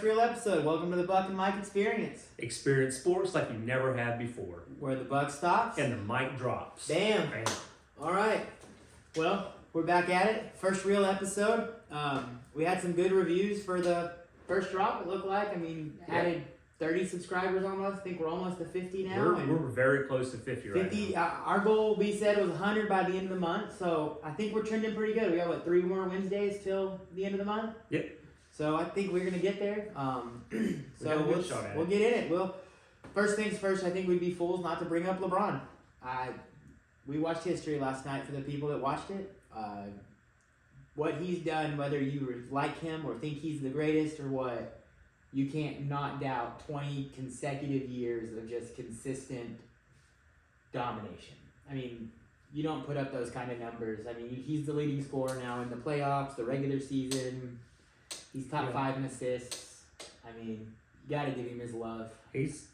Real episode. Welcome to the Buck and Mike Experience. Experience sports like you never have before. Where the buck stops. And the mic drops. Bam. Bam. All right. Well, we're back at it. First real episode. We had some good reviews for the first drop, it looked like. I mean, added 30 subscribers almost. I think we're almost to 50 now. We're very close to 50 right 50, now. Our goal, we said, was 100 by the end of the month. So I think we're trending pretty good. We got, 3 more Wednesdays till the end of the month? Yep. So I think we're going to get there. So we'll get in it. First things first, I think we'd be fools not to bring up LeBron. We watched history last night for the people that watched it. What he's done, whether you like him or think he's the greatest or what, you can't not doubt 20 consecutive years of just consistent domination. I mean, you don't put up those kind of numbers. I mean, he's the leading scorer now in the playoffs, the regular season. He's top 5 in assists. I mean, you got to give him his love. He's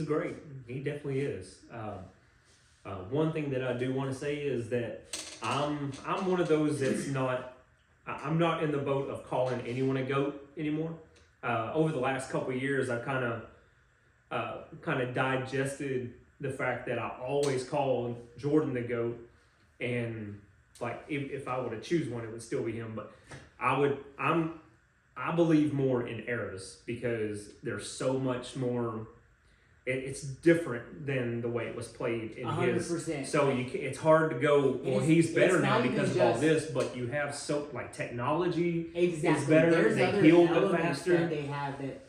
great. He definitely is. One thing that I do want to say is that I'm one of those that's not. I'm not in the boat of calling anyone a GOAT anymore. Over the last couple of years, I kind of digested the fact that I always called Jordan the GOAT, and like if I were to choose one, it would still be him. But I believe more in eras because there's so much more. It's different than the way it was played in 100%. his. So it's hard to go. Well, he's better now because of all this. But you have technology is better. There's they other heal elements faster. that they have that.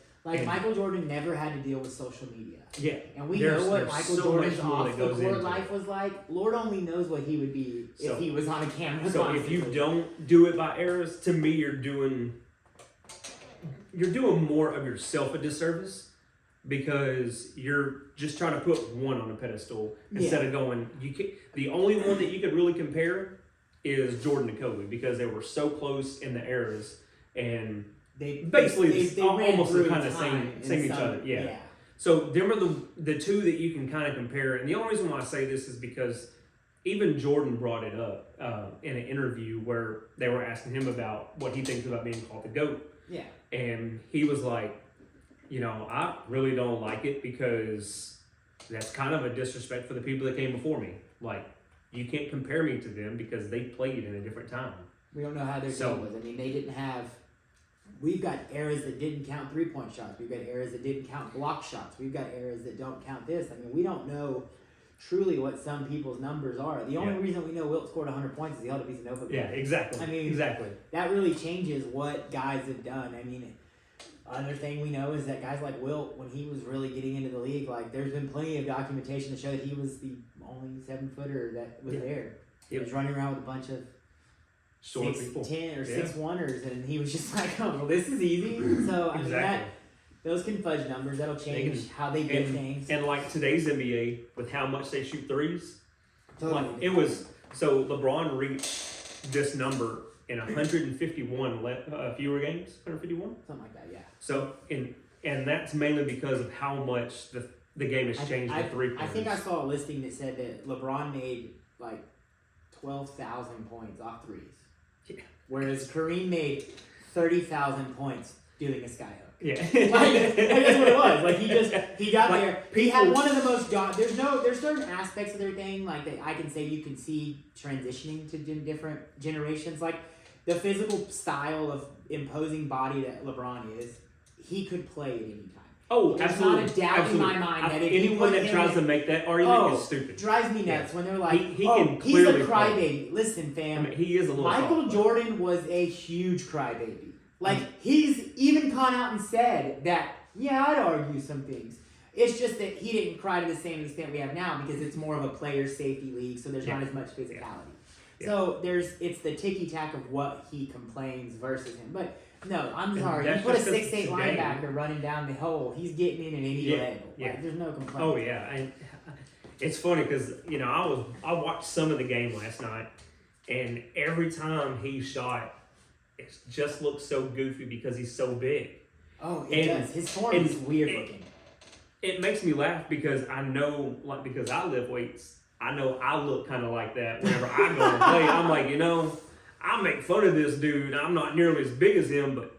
Michael Jordan never had to deal with social media. Yeah. And we know what Michael Jordan's off the court life it. was like. Lord only knows what he would be if he was on a camera. So if you don't do it by eras, to me you're doing more of yourself a disservice because you're just trying to put one on a pedestal instead of going, the only one that you could really compare is Jordan and Kobe because they were so close in the eras and they almost kind of same each other. Yeah. So them are the two that you can kind of compare. And the only reason why I say this is because even Jordan brought it up in an interview where they were asking him about what he thinks about being called the GOAT. Yeah. And he was like, I really don't like it because that's kind of a disrespect for the people that came before me. Like, you can't compare me to them because they played in a different time. We don't know how their game was. I mean, they didn't have... We've got eras that didn't count three-point shots. We've got eras that didn't count block shots. We've got eras that don't count this. I mean, we don't know truly what some people's numbers are. The only reason we know Wilt scored 100 points is he held a piece of notebook. Yeah, exactly. I mean, exactly. That really changes what guys have done. I mean, another thing we know is that guys like Wilt, when he was really getting into the league, like there's been plenty of documentation to show that he was the only 7-footer that was there. He was running around with a bunch of 6'10" or 6'1"ers, and he was just like, "Oh, well, this is easy." So I mean, those can fudge numbers. That'll change how they do things. And like today's NBA, with how much they shoot threes, totally. Like it was. So LeBron reached this number in 151 fewer games. 151, something like that. Yeah. So and that's mainly because of how much the game has changed with 3 pointers. I think I saw a listing that said that LeBron made like 12,000 points off threes. Yeah. Whereas Kareem made 30,000 points doing a skyhook. Yeah. That's what it was. Like he got there. He had one of the most there's certain aspects of their thing like that I can say you can see transitioning to different generations. Like the physical style of imposing body that LeBron is, he could play at any time. Oh, There's absolutely. not a doubt in my mind that if anyone that tries to make that argument is stupid. Drives me nuts when they're like, he's a crybaby. Listen, fam. I mean, he is a little. Michael Jordan was a huge crybaby. Like he's even gone out and said that. Yeah, I'd argue some things. It's just that he didn't cry to the same extent we have now because it's more of a player safety league, so there's not as much physicality. Yeah. So it's the ticky tack of what he complains versus him, but. No, I'm sorry. You put a 6'8" linebacker running down the hole, he's getting in at any level. Like, there's no complaint. Oh yeah, and it's funny because I watched some of the game last night, and every time he shot, it just looked so goofy because he's so big. Oh, it does. His form is weird looking. It makes me laugh because I know, like, because I lift weights, I know I look kind of like that whenever I go and play. I'm like, I make fun of this dude. I'm not nearly as big as him, but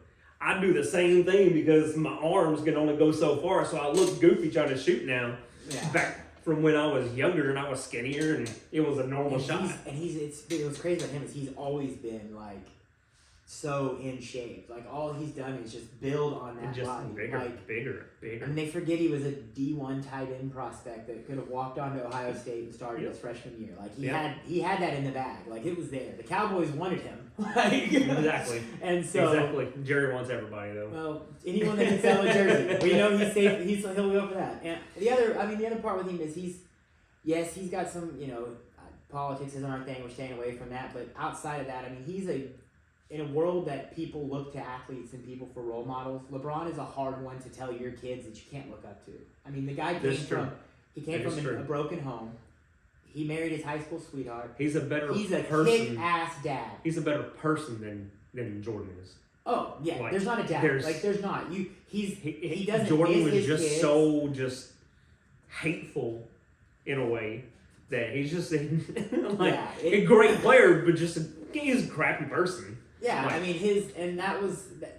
I do the same thing because my arms can only go so far, so I look goofy trying to shoot now. Yeah. Back from when I was younger and I was skinnier and it was a normal shot. What's crazy about him is he's always been like so in shape. Like all he's done is just build on that just body. bigger, like, bigger. And they forget he was a D1 tight end prospect that could have walked on to Ohio State and started his freshman year. Like he had that in the bag. Like it was there. The Cowboys wanted him. Exactly. And so exactly. Jerry wants everybody though. Well, anyone that can sell a jersey, we know he's safe. He'll go for that. And the other part with him is he's got some politics isn't our thing. We're staying away from that. But outside of that, I mean, he's in a world that people look to athletes and people for role models. LeBron is a hard one to tell your kids that you can't look up to. I mean, the guy came from a broken home. He married his high school sweetheart. He's a person. Kick-ass dad. He's a better person than Jordan is. Oh yeah, like, there's not a doubt. There's not. He doesn't. Jordan was his just kids. so hateful in a way that he's just a great player, but he's a crappy person. Yeah, I mean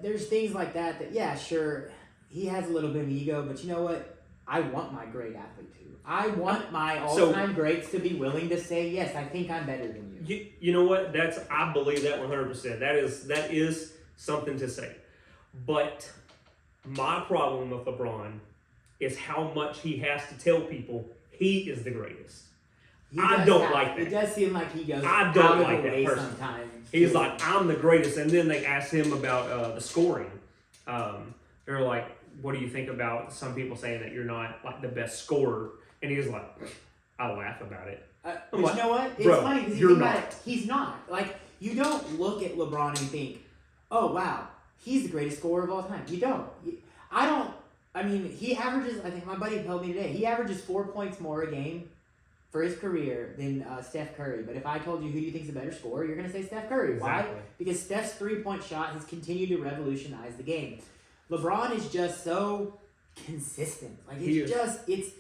there's things like that yeah, sure, he has a little bit of ego, but you know what? I want my great athlete too. I want my all-time greats to be willing to say, yes, I think I'm better than you. You know what? I believe that 100%. That is something to say. But my problem with LeBron is how much he has to tell people he is the greatest. I don't like that. It does seem like he goes I don't out like of the that way person. sometimes. He's like, I'm the greatest. And then they asked him about the scoring. They're like, what do you think about some people saying that you're not like the best scorer? And he's like, I laugh about it. But you know what? It's funny because you're not. He's not. Like, you don't look at LeBron and think, oh, wow, he's the greatest scorer of all time. You don't. I mean, he averages, I think my buddy told me today, he averages 4 points more a game for his career than Steph Curry. But if I told you who you think is a better scorer, you're going to say Steph Curry. Exactly. Why? Because Steph's three-point shot has continued to revolutionize the game. LeBron is just so consistent. Like, it's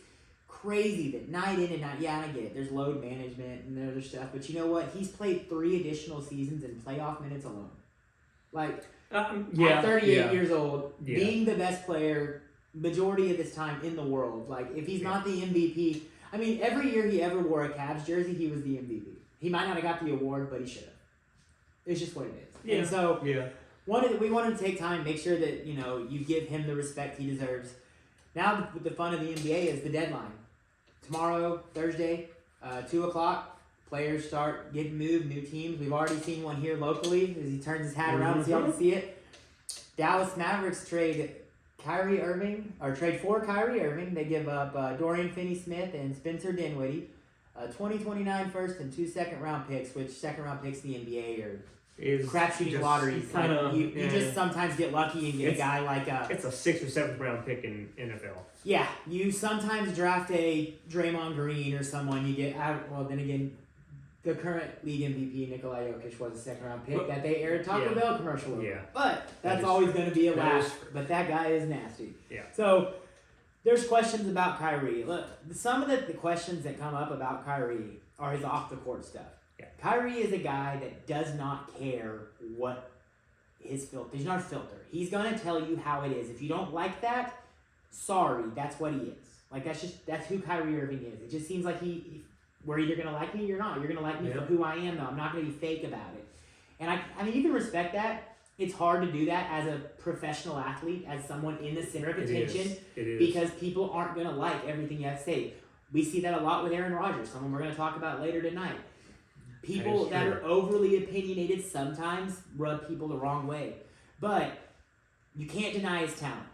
crazy that night in and night, yeah, I get it. There's load management and other stuff. But you know what? He's played 3 additional seasons in playoff minutes alone. Like, at 38 years old, being the best player majority of his time in the world. Like, if he's not the MVP, I mean, every year he ever wore a Cavs jersey, he was the MVP. He might not have got the award, but he should have. It's just what it is. Yeah. And so, we wanted to take time, make sure that, you give him the respect he deserves. Now, the fun of the NBA is the deadline. Tomorrow, Thursday, 2 o'clock, players start getting moved, new teams. We've already seen one here locally as he turns his hat around so y'all can see it. Dallas Mavericks trade for Kyrie Irving. They give up Dorian Finney-Smith and Spencer Dinwiddie, 2029 first and 2 second-round picks, which second-round picks in the NBA are crapshooting lotteries. You just sometimes get lucky and get a guy like it's a 6th or 7th round pick in NFL. Yeah, you sometimes draft a Draymond Green or someone you get out. Well, then again, the current league MVP Nikola Jokic was a 2nd round pick that they aired Taco Bell commercial over. Yeah. But that's always going to be a laugh. But that guy is nasty. Yeah. So there's questions about Kyrie. Look, some of the questions that come up about Kyrie are his off the court stuff. Yeah. Kyrie is a guy that does not care what his filter. He's not a filter. He's gonna tell you how it is. If you don't like that, sorry, that's what he is. Like that's who Kyrie Irving is. It just seems like we're either gonna like me or you're not. You're gonna like me for who I am, though. I'm not gonna be fake about it. And I mean, you can respect that. It's hard to do that as a professional athlete, as someone in the center of attention, it is. Because people aren't gonna like everything you have to say. We see that a lot with Aaron Rodgers, someone we're gonna talk about later tonight. People that are overly opinionated sometimes rub people the wrong way. But you can't deny his talent.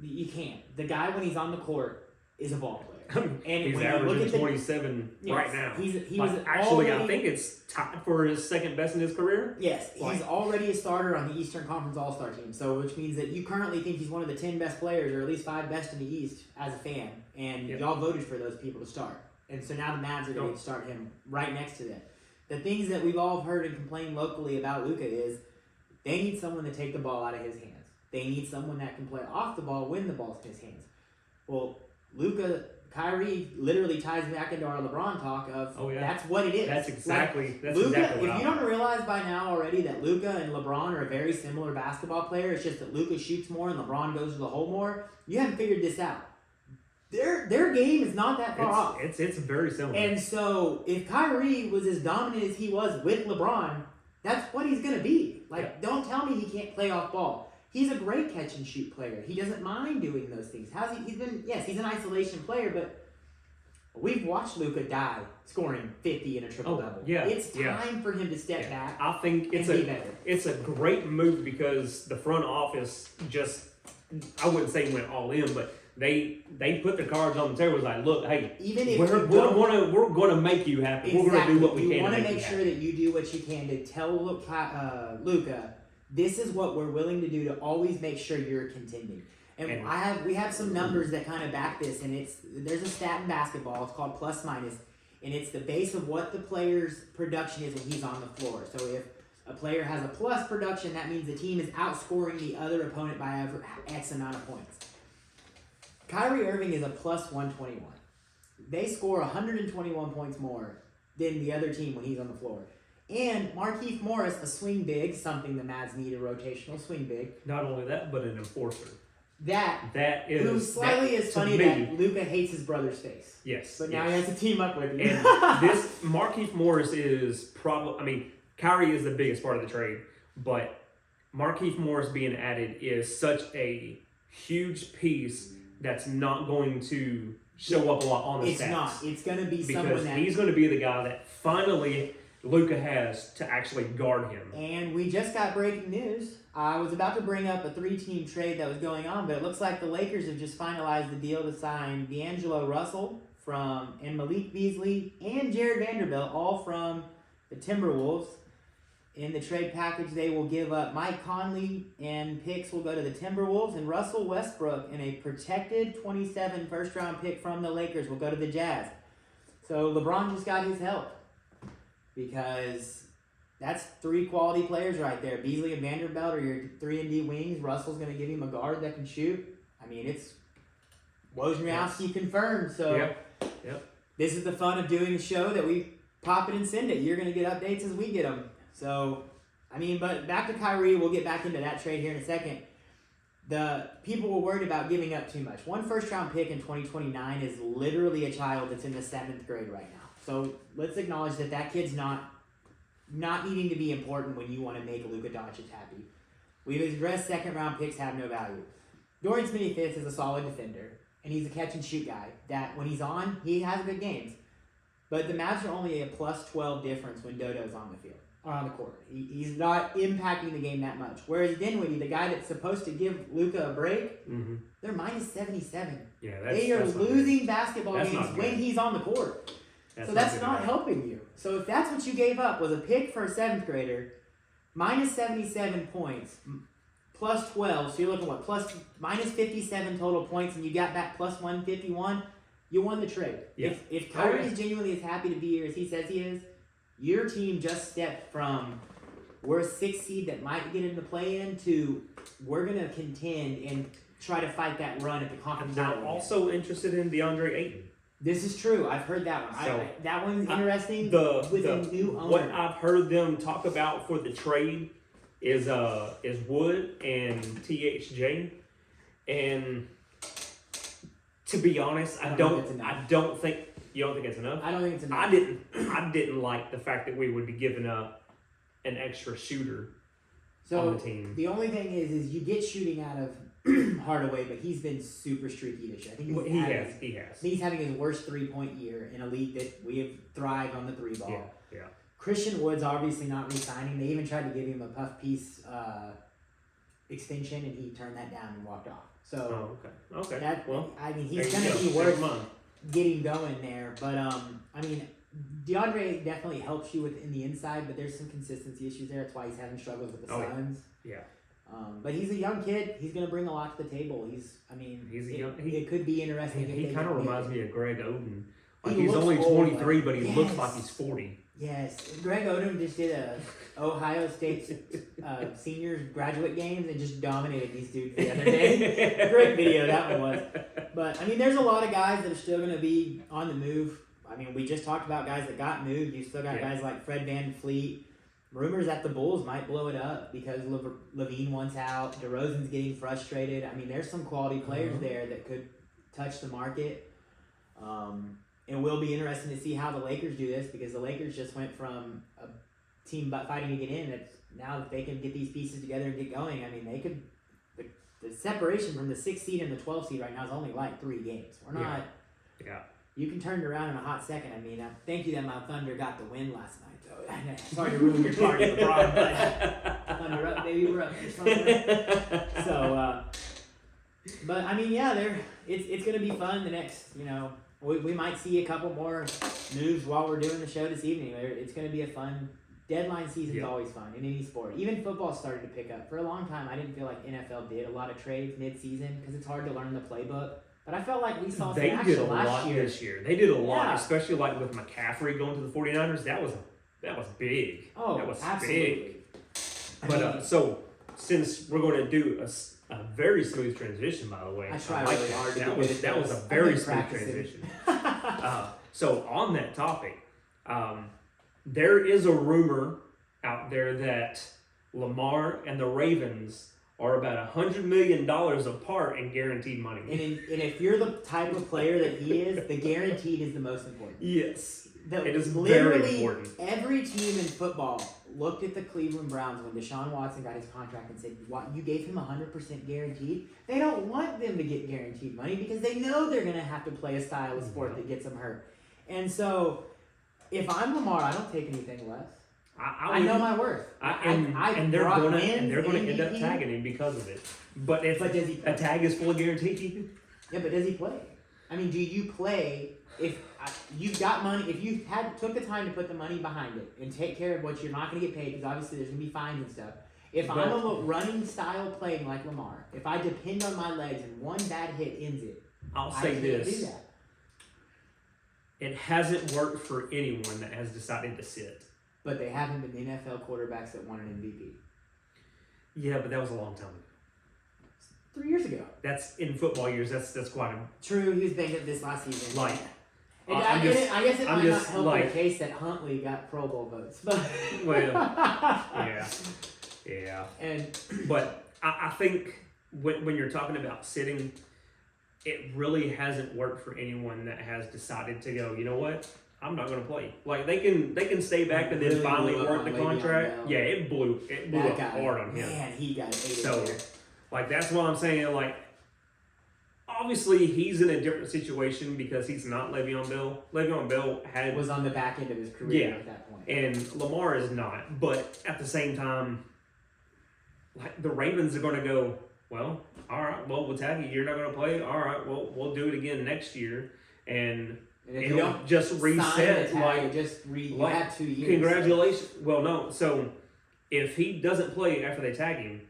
You can't. The guy, when he's on the court, is a ball player. And he's averaging 27 right now. I think it's tied for his second best in his career. Yes, he's already a starter on the Eastern Conference All-Star team. So, which means that you currently think he's one of the 10 best players, or at least 5 best in the East as a fan. And y'all voted for those people to start. And so now the Mavs are going to start him right next to them. The things that we've all heard and complained locally about Luka is they need someone to take the ball out of his hands. They need someone that can play off the ball when the ball's in his hands. Well, Luka Kyrie literally ties back into our LeBron talk of that's what it is. That's exactly Luka, exactly what if you don't realize by now already that Luka and LeBron are a very similar basketball player, it's just that Luka shoots more and LeBron goes to the hole more. You haven't figured this out. Their game is not that far off. It's very similar. And so if Kyrie was as dominant as he was with LeBron, that's what he's gonna be. Don't tell me he can't play off ball. He's a great catch and shoot player. He doesn't mind doing those things. He's an isolation player, but we've watched Luka die scoring 50 in a triple-double. Yeah, it's time for him to step back. I think it's a great move because the front office just, I wouldn't say went all in, but they put the cards on the table. It was like, look, hey, even if we're going to make you happy. Exactly. We're going to do what we can. You want to make sure that you do what you can to tell Luka, this is what we're willing to do to always make sure you're contending. And we have some numbers that kind of back this, and there's a stat in basketball. It's called plus minus, and it's the base of what the player's production is when he's on the floor. So if a player has a plus production, that means the team is outscoring the other opponent by X amount of points. Kyrie Irving is a plus 121. They score 121 points more than the other team when he's on the floor. And Markieff Morris, a swing big, something the Mavs need, a rotational swing big. Not only that, but an enforcer. That is who slightly is funny that Luka hates his brother's face. Yes. But now he has to team up with you. And this Markieff Morris is probably, I mean, Kyrie is the biggest part of the trade, but Markieff Morris being added is such a huge piece that's not going to show up a lot on the stats. It's not. It's going to be someone because he's going to be the guy that finally Luka has to actually guard him. And we just got breaking news. I was about to bring up a 3-team trade that was going on, but it looks like the Lakers have just finalized the deal to sign D'Angelo Russell and Malik Beasley and Jared Vanderbilt, all from the Timberwolves. In the trade package, they will give up Mike Conley, and picks will go to the Timberwolves, and Russell Westbrook and a protected 27 first-round pick from the Lakers will go to the Jazz. So LeBron just got his help because that's 3 quality players right there. Beasley and Vanderbilt are your 3-and-D wings. Russell's going to give him a guard that can shoot. I mean, it's Wojnarowski confirmed. So Yep. This is the fun of doing a show that we pop it and send it. You're going to get updates as we get them. So, I mean, but back to Kyrie. We'll get back into that trade here in a second. The people were worried about giving up too much. 1 first-round pick in 2029 is literally a child that's in the 7th grade right now. So let's acknowledge that kid's not needing to be important when you want to make Luka Doncic happy. We've addressed second-round picks have no value. Dorian Finney-Fifth is a solid defender, and he's a catch-and-shoot guy that when he's on, he has good games. But the Mavs are only a plus 12 difference when Dodo's on the field. Or on the court. He's not impacting the game that much. Whereas Dinwiddie, the guy that's supposed to give Luka a break, they're minus 77. Yeah, they are losing basketball games when he's on the court. That's not helping you. So if that's what you gave up was a pick for a 7th grader, minus 77 points, plus 12, so you're looking at minus 57 total points, and you got back plus 151, you won the trade. Yeah. If Kyrie is genuinely as happy to be here as he says he is, your team just stepped from we're a 6th seed that might get in the play-in to we're going to contend and try to fight that run at the conference. They're also interested in DeAndre Ayton. This is true. I've heard that one. So, that one's interesting with a new owner. What I've heard them talk about for the trade is Wood and THJ. And to be honest, I don't think you don't think it's enough? I don't think it's enough. I didn't like the fact that we would be giving up an extra shooter on the team. The only thing is you get shooting out of Hardaway, but he's been super streaky this year. I think he has. He's having his worst 3-point year in a league that we have thrived on the 3-ball. Yeah. Christian Wood's obviously not re-signing. They even tried to give him a puff piece extension, and he turned that down and walked off. So okay. He's going to be worth getting going there. But DeAndre definitely helps you in the inside, but there's some consistency issues there. That's why he's having struggles with the Suns. Yeah. But he's a young kid. He's going to bring a lot to the table. It could be interesting. He kind of reminds me of Greg Oden. He's only 23, but he looks like he's 40. Yes, Greg Odom just did a Ohio State seniors graduate games and just dominated these dudes the other day. Great video that one was. But I mean, there's a lot of guys that are still going to be on the move. I mean, we just talked about guys that got moved. You still got guys like Fred VanVleet. Rumors that the Bulls might blow it up because Levine wants out. DeRozan's getting frustrated. I mean, there's some quality players there that could touch the market. It will be interesting to see how the Lakers do this because the Lakers just went from a team fighting to get in. It's now that they can get these pieces together and get going, I mean, they could. The separation from the 6th seed and the 12th seed right now is only like 3 games. We're not. Yeah. You can turn it around in a hot second. I mean, thank you that my Thunder got the win last night, though. Sorry to ruin your party, LeBron, but Thunder up, baby, we're up or something. So, but I mean, yeah, it's gonna be fun. The next, we might see a couple more moves while we're doing the show this evening. It's gonna be a fun. Deadline season's always fun in any sport. Even football started to pick up. For a long time, I didn't feel like NFL did a lot of trades mid-season because it's hard to learn the playbook. But I felt like we saw some action last year. This year. They did a lot, especially like with McCaffrey going to the 49ers. That was big. Oh, that was absolutely. Big. But so since we're going to do a very smooth transition, by the way, I tried really hard to that was a very smooth transition. So on that topic. There is a rumor out there that Lamar and the Ravens are about $100 million apart in guaranteed money. And if you're the type of player that he is, the guaranteed is the most important. Yes, it is literally very important. Every team in football looked at the Cleveland Browns when Deshaun Watson got his contract and said, "What? You gave him 100% guaranteed?" They don't want them to get guaranteed money because they know they're going to have to play a style of sport that gets them hurt. And so, if I'm Lamar, I don't take anything less. I know my worth. And they're going to end up tagging him because of it. But if does he play? A tag is fully guaranteed. Yeah, but does he play? I mean, do you play if you've got money? If you took the time to put the money behind it and take care of what you're not going to get paid, because obviously there's going to be fines and stuff. If I'm a running style playing like Lamar, if I depend on my legs and one bad hit ends it, I'll say this. Do that. It hasn't worked for anyone that has decided to sit. But they haven't been NFL quarterbacks that won an MVP. Yeah, but that was a long time ago. 3 years ago. That's in football years. That's quite a... True, he was banged up this last season. Like, I guess it might not help their case that Huntley got Pro Bowl votes. But well, yeah. But I think when you're talking about sitting, it really hasn't worked for anyone that has decided to go, you know what? I'm not going to play. Like they can stay back and then finally work the contract. Yeah, it blew up hard on him. Man, he got hated. So, like that's what I'm saying. Like, obviously he's in a different situation because he's not Le'Veon Bell. Le'Veon Bell was on the back end of his career at that point, and Lamar is not. But at the same time, like the Ravens are going to go, well, all right, well we'll tag you. You're not going to play. All right, well we'll do it again next year, and if you don't just reset, you have 2 years. Congratulations. Well, no. So if he doesn't play after they tag him,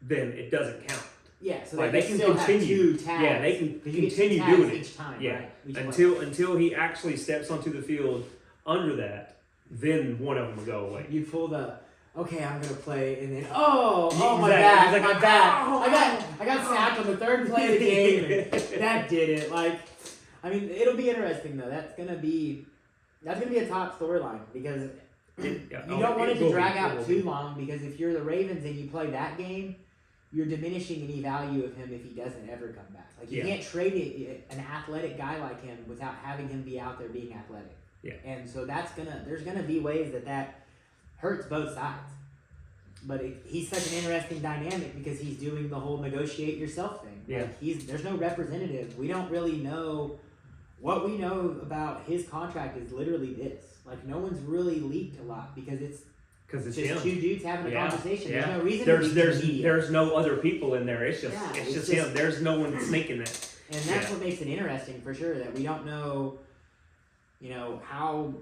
then it doesn't count. Yeah, so like they can still continue. Have 2 tags. Yeah, they can continue doing it each time. Yeah, right? until he actually steps onto the field under that, then one of them will go away. You pull the. Okay, I'm gonna play, and then my bad, my bad. I got sacked on the 3rd play of the game, and that did it. Like, I mean, it'll be interesting though. That's gonna be a top storyline because you don't want it to drag out too long. Because if you're the Ravens and you play that game, you're diminishing any value of him if he doesn't ever come back. Like you can't trade an athletic guy like him without having him be out there being athletic. Yeah, and so there's gonna be ways that hurts both sides. But he's such an interesting dynamic because he's doing the whole negotiate yourself thing. Yeah. Like there's no representative. We don't really know. What we know about his contract is literally this. Like no one's really leaked a lot because it's just him. 2 dudes having a conversation. Yeah. There's no reason there's no other people in there. It's just him. There's no one sneaking that. And that's what makes it interesting for sure, that we don't know, how,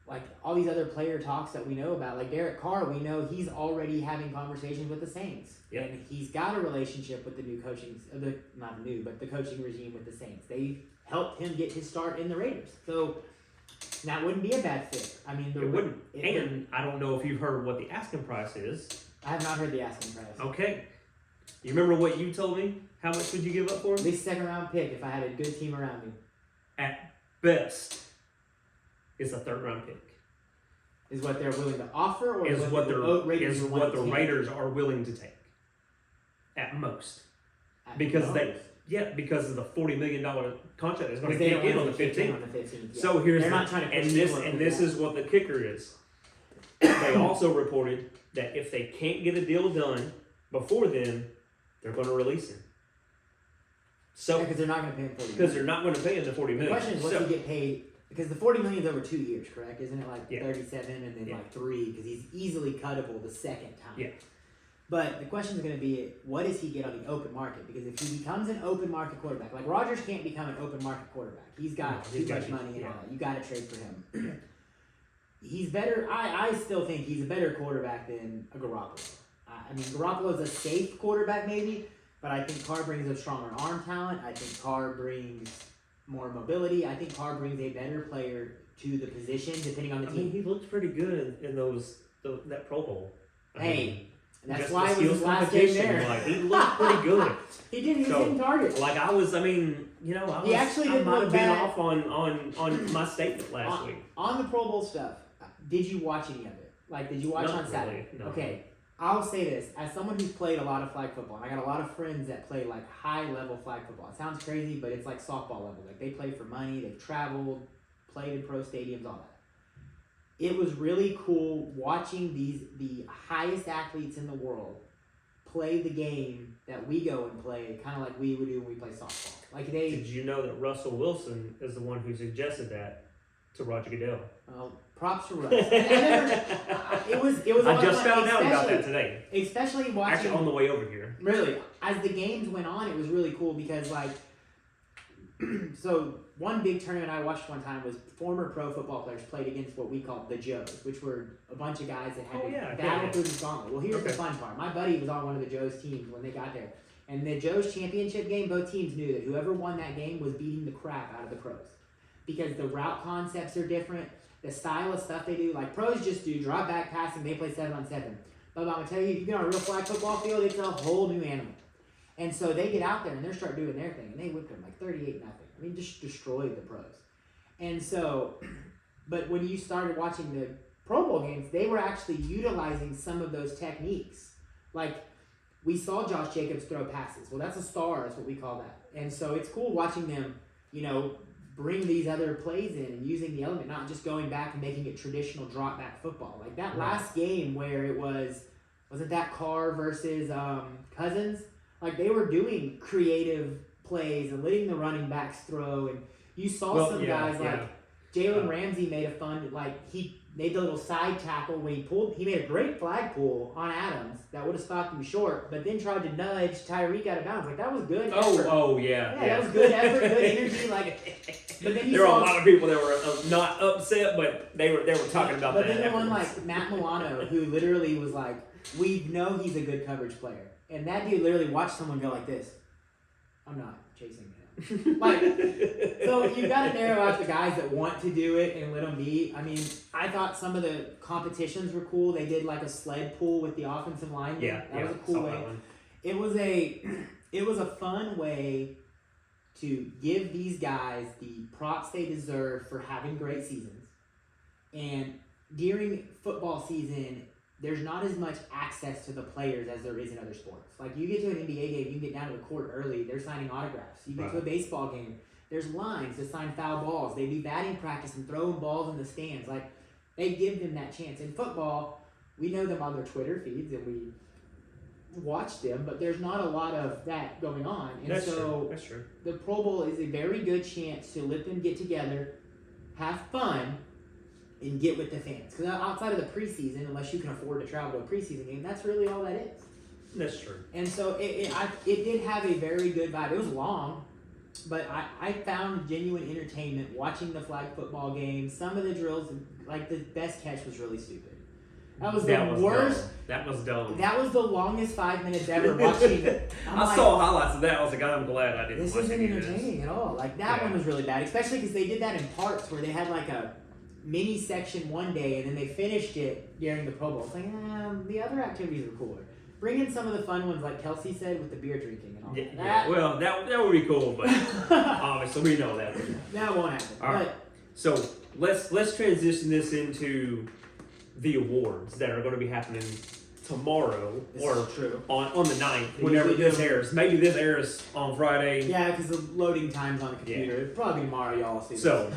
like, all these other player talks that we know about, like Derek Carr, we know he's already having conversations with the Saints. Yep. And he's got a relationship with the new coaching, the coaching regime with the Saints. They helped him get his start in the Raiders. So that wouldn't be a bad fit. I mean, it wouldn't. And I don't know if you've heard what the asking price is. I have not heard the asking price. Okay. You remember what you told me? How much would you give up for him? At least second round pick if I had a good team around me. At best, it's a third round pick. Is what they're willing to offer, or is what the Raiders take? are willing to take. At most. At Because most. because of the $40 million contract that's going to They kick don't in on want the to kick in 15th. on the 15th. Yeah. So here's They're not trying to push this is what the kicker is. They also reported that if they can't get a deal done before then, they're going to release him. So because they're not going to pay him 40 because they're not going to pay him the $40 million. The question is, what's he get paid? Because the 40 million is over 2 years, correct? Isn't it like 37 and then like 3? Because he's easily cuttable the second time. Yeah. But the question is going to be, what does he get on the open market? Because if he becomes an open market quarterback, like Rodgers can't become an open market quarterback. He's got too much money and all that. You got to trade for him. He's better. I still think he's a better quarterback than a Garoppolo. I mean, Garoppolo's a safe quarterback maybe, but I think Carr brings a stronger arm talent. I think Carr brings more mobility. I think Carr brings a better player to the position depending on the team. I mean, he looks pretty good in that Pro Bowl. That's why it was his last game there. Like, he looked pretty good. He did. He was hitting targets. Like I might have been off on my statement last week. On the Pro Bowl stuff, did you watch any of it? Like, did you watch on Saturday? Really, no. Okay. I'll say this, as someone who's played a lot of flag football, and I got a lot of friends that play like high-level flag football. It sounds crazy, but it's like softball level. Like they play for money, they've traveled, played in pro stadiums, all that. It was really cool watching the highest athletes in the world play the game that we go and play, kind of like we would do when we play softball. Like Did you know that Russell Wilson is the one who suggested that to Roger Goodell? Well, props to Russ. It was. I just found out about that today. Especially watching. Actually, on the way over here. Really, as the games went on, it was really cool because so one big tournament I watched one time was former pro football players played against what we called the Joes, which were a bunch of guys that had to battle through the gauntlet. Well, here's the fun part. My buddy was on one of the Joes teams when they got there. And the Joes championship game, both teams knew that whoever won that game was beating the crap out of the pros. Because the route concepts are different. The style of stuff they do, like pros just do drop back passing, they play 7-on-7. But I'm gonna tell you, if you get on a real flag football field, it's a whole new animal. And so they get out there and they start doing their thing, and they whipped them like 38-0. I mean, just destroyed the pros. And so, but when you started watching the Pro Bowl games, they were actually utilizing some of those techniques. Like we saw Josh Jacobs throw passes. Well, that's a star, that's what we call that. And so it's cool watching them, bring these other plays in and using the element, not just going back and making it traditional drop back football. Like that last game where it wasn't that Carr versus Cousins? Like they were doing creative plays and letting the running backs throw, and you saw guys like Jalen Ramsey made a fun, he made the little side tackle when he made a great flag pull on Adams that would have stopped him short, but then tried to nudge Tyreek out of bounds. Like that was good. Yeah, that was good effort, good energy. But then there were a lot of people that were not upset, but they were talking about that. But then the one like Matt Milano, who literally was like, we know he's a good coverage player, and that dude literally watched someone go like this. I'm not chasing him. So you've got to narrow out the guys that want to do it and let them be. I mean, I thought some of the competitions were cool. They did like a sled pull with the offensive line. That was a cool way. It was a fun way to give these guys the props they deserve for having great seasons. And during football season, there's not as much access to the players as there is in other sports. Like you get to an NBA game, you can get down to the court early, they're signing autographs. You get to a baseball game, there's lines to sign foul balls. They do batting practice and throwing balls in the stands. Like they give them that chance. In football, we know them on their Twitter feeds and we watch them, but there's not a lot of that going on. And That's true. The Pro Bowl is a very good chance to let them get together, have fun, and get with the fans. Because outside of the preseason, unless you can afford to travel to a preseason game, that's really all that is. That's true. And so it did have a very good vibe. It was long, but I found genuine entertainment watching the flag football game. Some of the drills, like the best catch was really stupid. That was the worst. Dumb. That was dumb. That was the longest 5 minutes ever watching. I saw highlights of that. I was like, I'm glad I didn't watch This isn't entertaining at all. Like that one was really bad, especially because they did that in parts where they had like a mini section one day and then they finished it during the Pro Bowl. It's like, the other activities were cooler. bring in some of the fun ones like Kelsey said with the beer drinking and all that. Yeah, well, that would be cool, but obviously we know that. That won't happen. All right. So let's transition this into the awards that are going to be happening tomorrow on the 9th, whenever this airs. Maybe this airs on Friday. Yeah, because the loading times on the computer. It'll probably be tomorrow, y'all see. So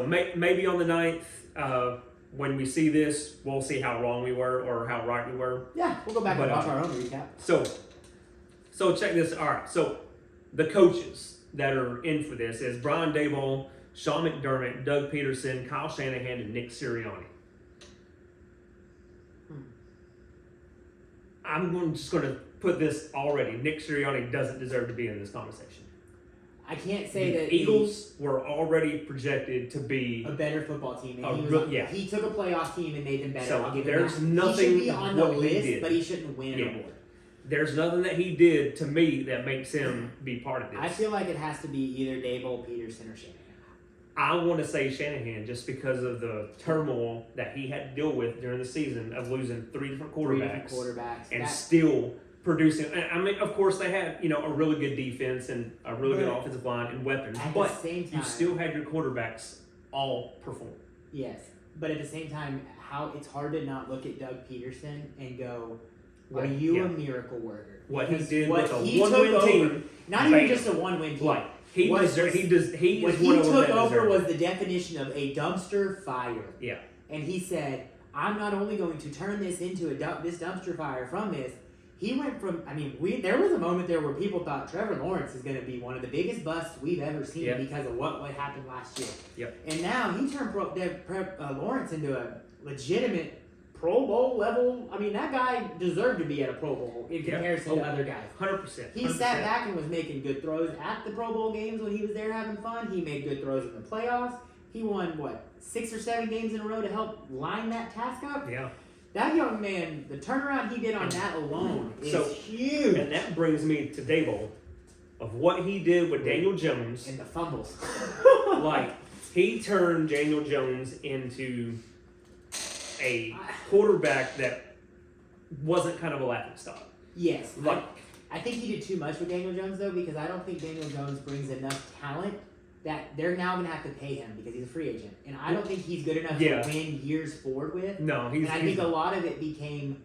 maybe on the 9th, when we see this, we'll see how wrong we were or how right we were. Yeah, we'll go back and watch our own recap. So check this. All right. So the coaches that are in for this is Brian Daboll, Sean McDermott, Doug Peterson, Kyle Shanahan, and Nick Sirianni. I'm just going to put this already. Nick Sirianni doesn't deserve to be in this conversation. I can't say the that Eagles were already projected to be a better football team. And he took a playoff team and made them better. So I'll give there's him nothing. He should be on the list, but he shouldn't win an award. There's nothing that he did to me that makes him be part of this. I feel like it has to be either Daboll, Peterson, or Shanahan. I want to say Shanahan just because of the turmoil that he had to deal with during the season of losing three different quarterbacks. And still producing. I mean, of course, they had a really good defense and a really good offensive line and weapons, but at the same time, you still had your quarterbacks all perform. Yes, but at the same time, it's hard to not look at Doug Peterson and go, "Are you a miracle worker?" What he did with a one-win team, not even just a one-win team. Like, what he took over was the definition of a dumpster fire. Yeah. And he said, I'm not only going to turn this into this dumpster fire from this. He went from, there was a moment there where people thought Trevor Lawrence is going to be one of the biggest busts we've ever seen because of what happened last year. Yep. And now he turned Lawrence into a legitimate Pro Bowl level. I mean, that guy deserved to be at a Pro Bowl in comparison to other guys. 100%. He sat back and was making good throws at the Pro Bowl games when he was there having fun. He made good throws in the playoffs. He won, 6 or 7 games in a row to help line that task up? Yeah. That young man, the turnaround he did on that alone is huge. And that brings me to Daboll, of what he did with Daniel Jones. And the fumbles. He turned Daniel Jones into a quarterback that wasn't kind of a laughingstock. Yes. I think he did too much with Daniel Jones, though, because I don't think Daniel Jones brings enough talent that they're now going to have to pay him because he's a free agent. And I don't think he's good enough to win years forward with. No, I think a lot of it became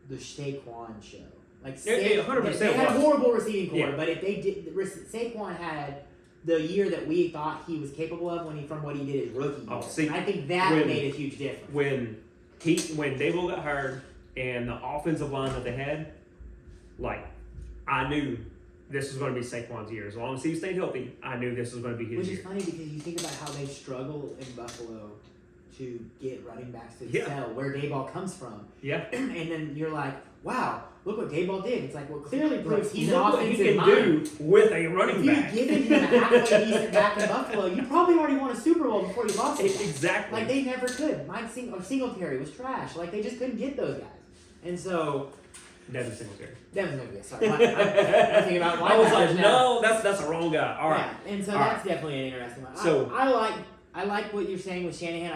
the Saquon show. 100% they had a horrible receiving core, but if they did, Saquon had the year that we thought he was capable of from what he did his rookie year. I think that made a huge difference. When Daboll got hired and the offensive line that they had, I knew this was going to be Saquon's year. As long as he stayed healthy, I knew this was going to be his year. Which is funny because you think about how they struggle in Buffalo to get running backs to excel, where Daboll comes from. Yeah. And then you're like, wow, look what Daboll did. It's clearly proves he's an offensive mind. He can do with a running back. If you'd given him a halfway decent back in Buffalo, you probably already won a Super Bowl before you lost it. Exactly. They never could. Mike Singletary was trash. They just couldn't get those guys. And so... Devin Singletary. Sorry. I'm thinking about I was like, no, that's the wrong guy. All right. Yeah, and so that's definitely an interesting one. So I like what you're saying with Shanahan.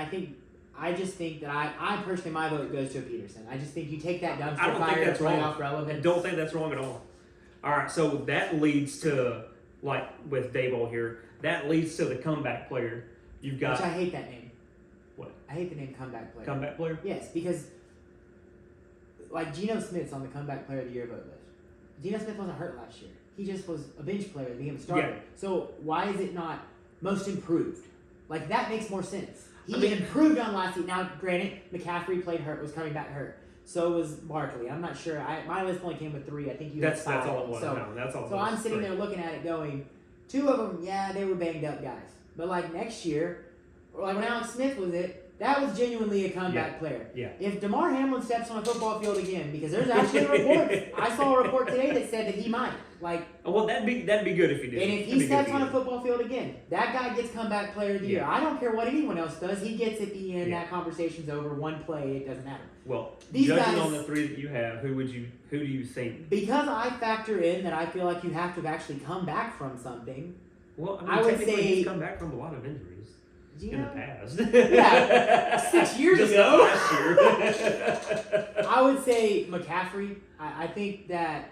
I just think that I personally, my vote goes to Peterson. I just think you take that dumpster fire and playoff relevance. I don't think that's wrong at all. All right, so that leads to, with Daboll here, that leads to the comeback player. You've got... Which I hate that name. What? I hate the name comeback player. Comeback player? Yes, because... Geno Smith's on the comeback player of the year vote list. Geno Smith wasn't hurt last year. He just was a bench player that became a starter. Yeah. So why is it not most improved? That makes more sense. He improved on last season. Now, granted, McCaffrey played hurt, was coming back hurt. So was Barkley. I'm not sure. My list only came with 3. I think you had 5. That's all it was. That's all. So I'm sitting there looking at it going, 2 of them, they were banged up guys. But next year, when Alex Smith was that was genuinely a comeback player. Yeah. If DeMar Hamlin steps on a football field again, because there's actually a report, I saw a report today that said that he might. Well, that'd be good if he did. And if he steps on a football field again, that guy gets comeback player of the year. I don't care what anyone else does. He gets at the end. That conversation's over. One play, it doesn't matter. Well, judging on the 3 that you have, who do you think? Because I factor in that I feel like you have to actually come back from something. Well, I would say he's come back from a lot of injuries. In the past. Yeah, 6 years Just ago. last year. I would say McCaffrey. I think that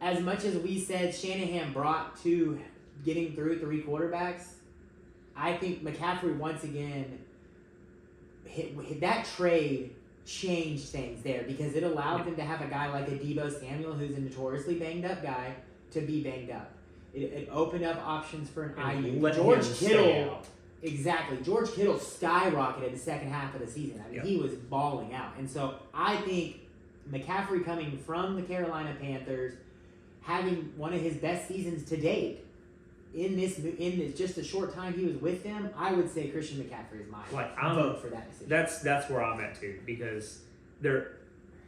as much as we said Shanahan brought to getting through 3 quarterbacks, I think McCaffrey once again, that trade changed things there because it allowed them to have a guy like a Deebo Samuel, who's a notoriously banged up guy, to be banged up. It opened up options for an IU. George Kittle. Exactly. George Kittle skyrocketed the second half of the season. I mean, he was balling out. And so I think McCaffrey coming from the Carolina Panthers, having one of his best seasons to date, in this just a short time he was with them, I would say Christian McCaffrey is my vote for that decision. That's where I'm at too, because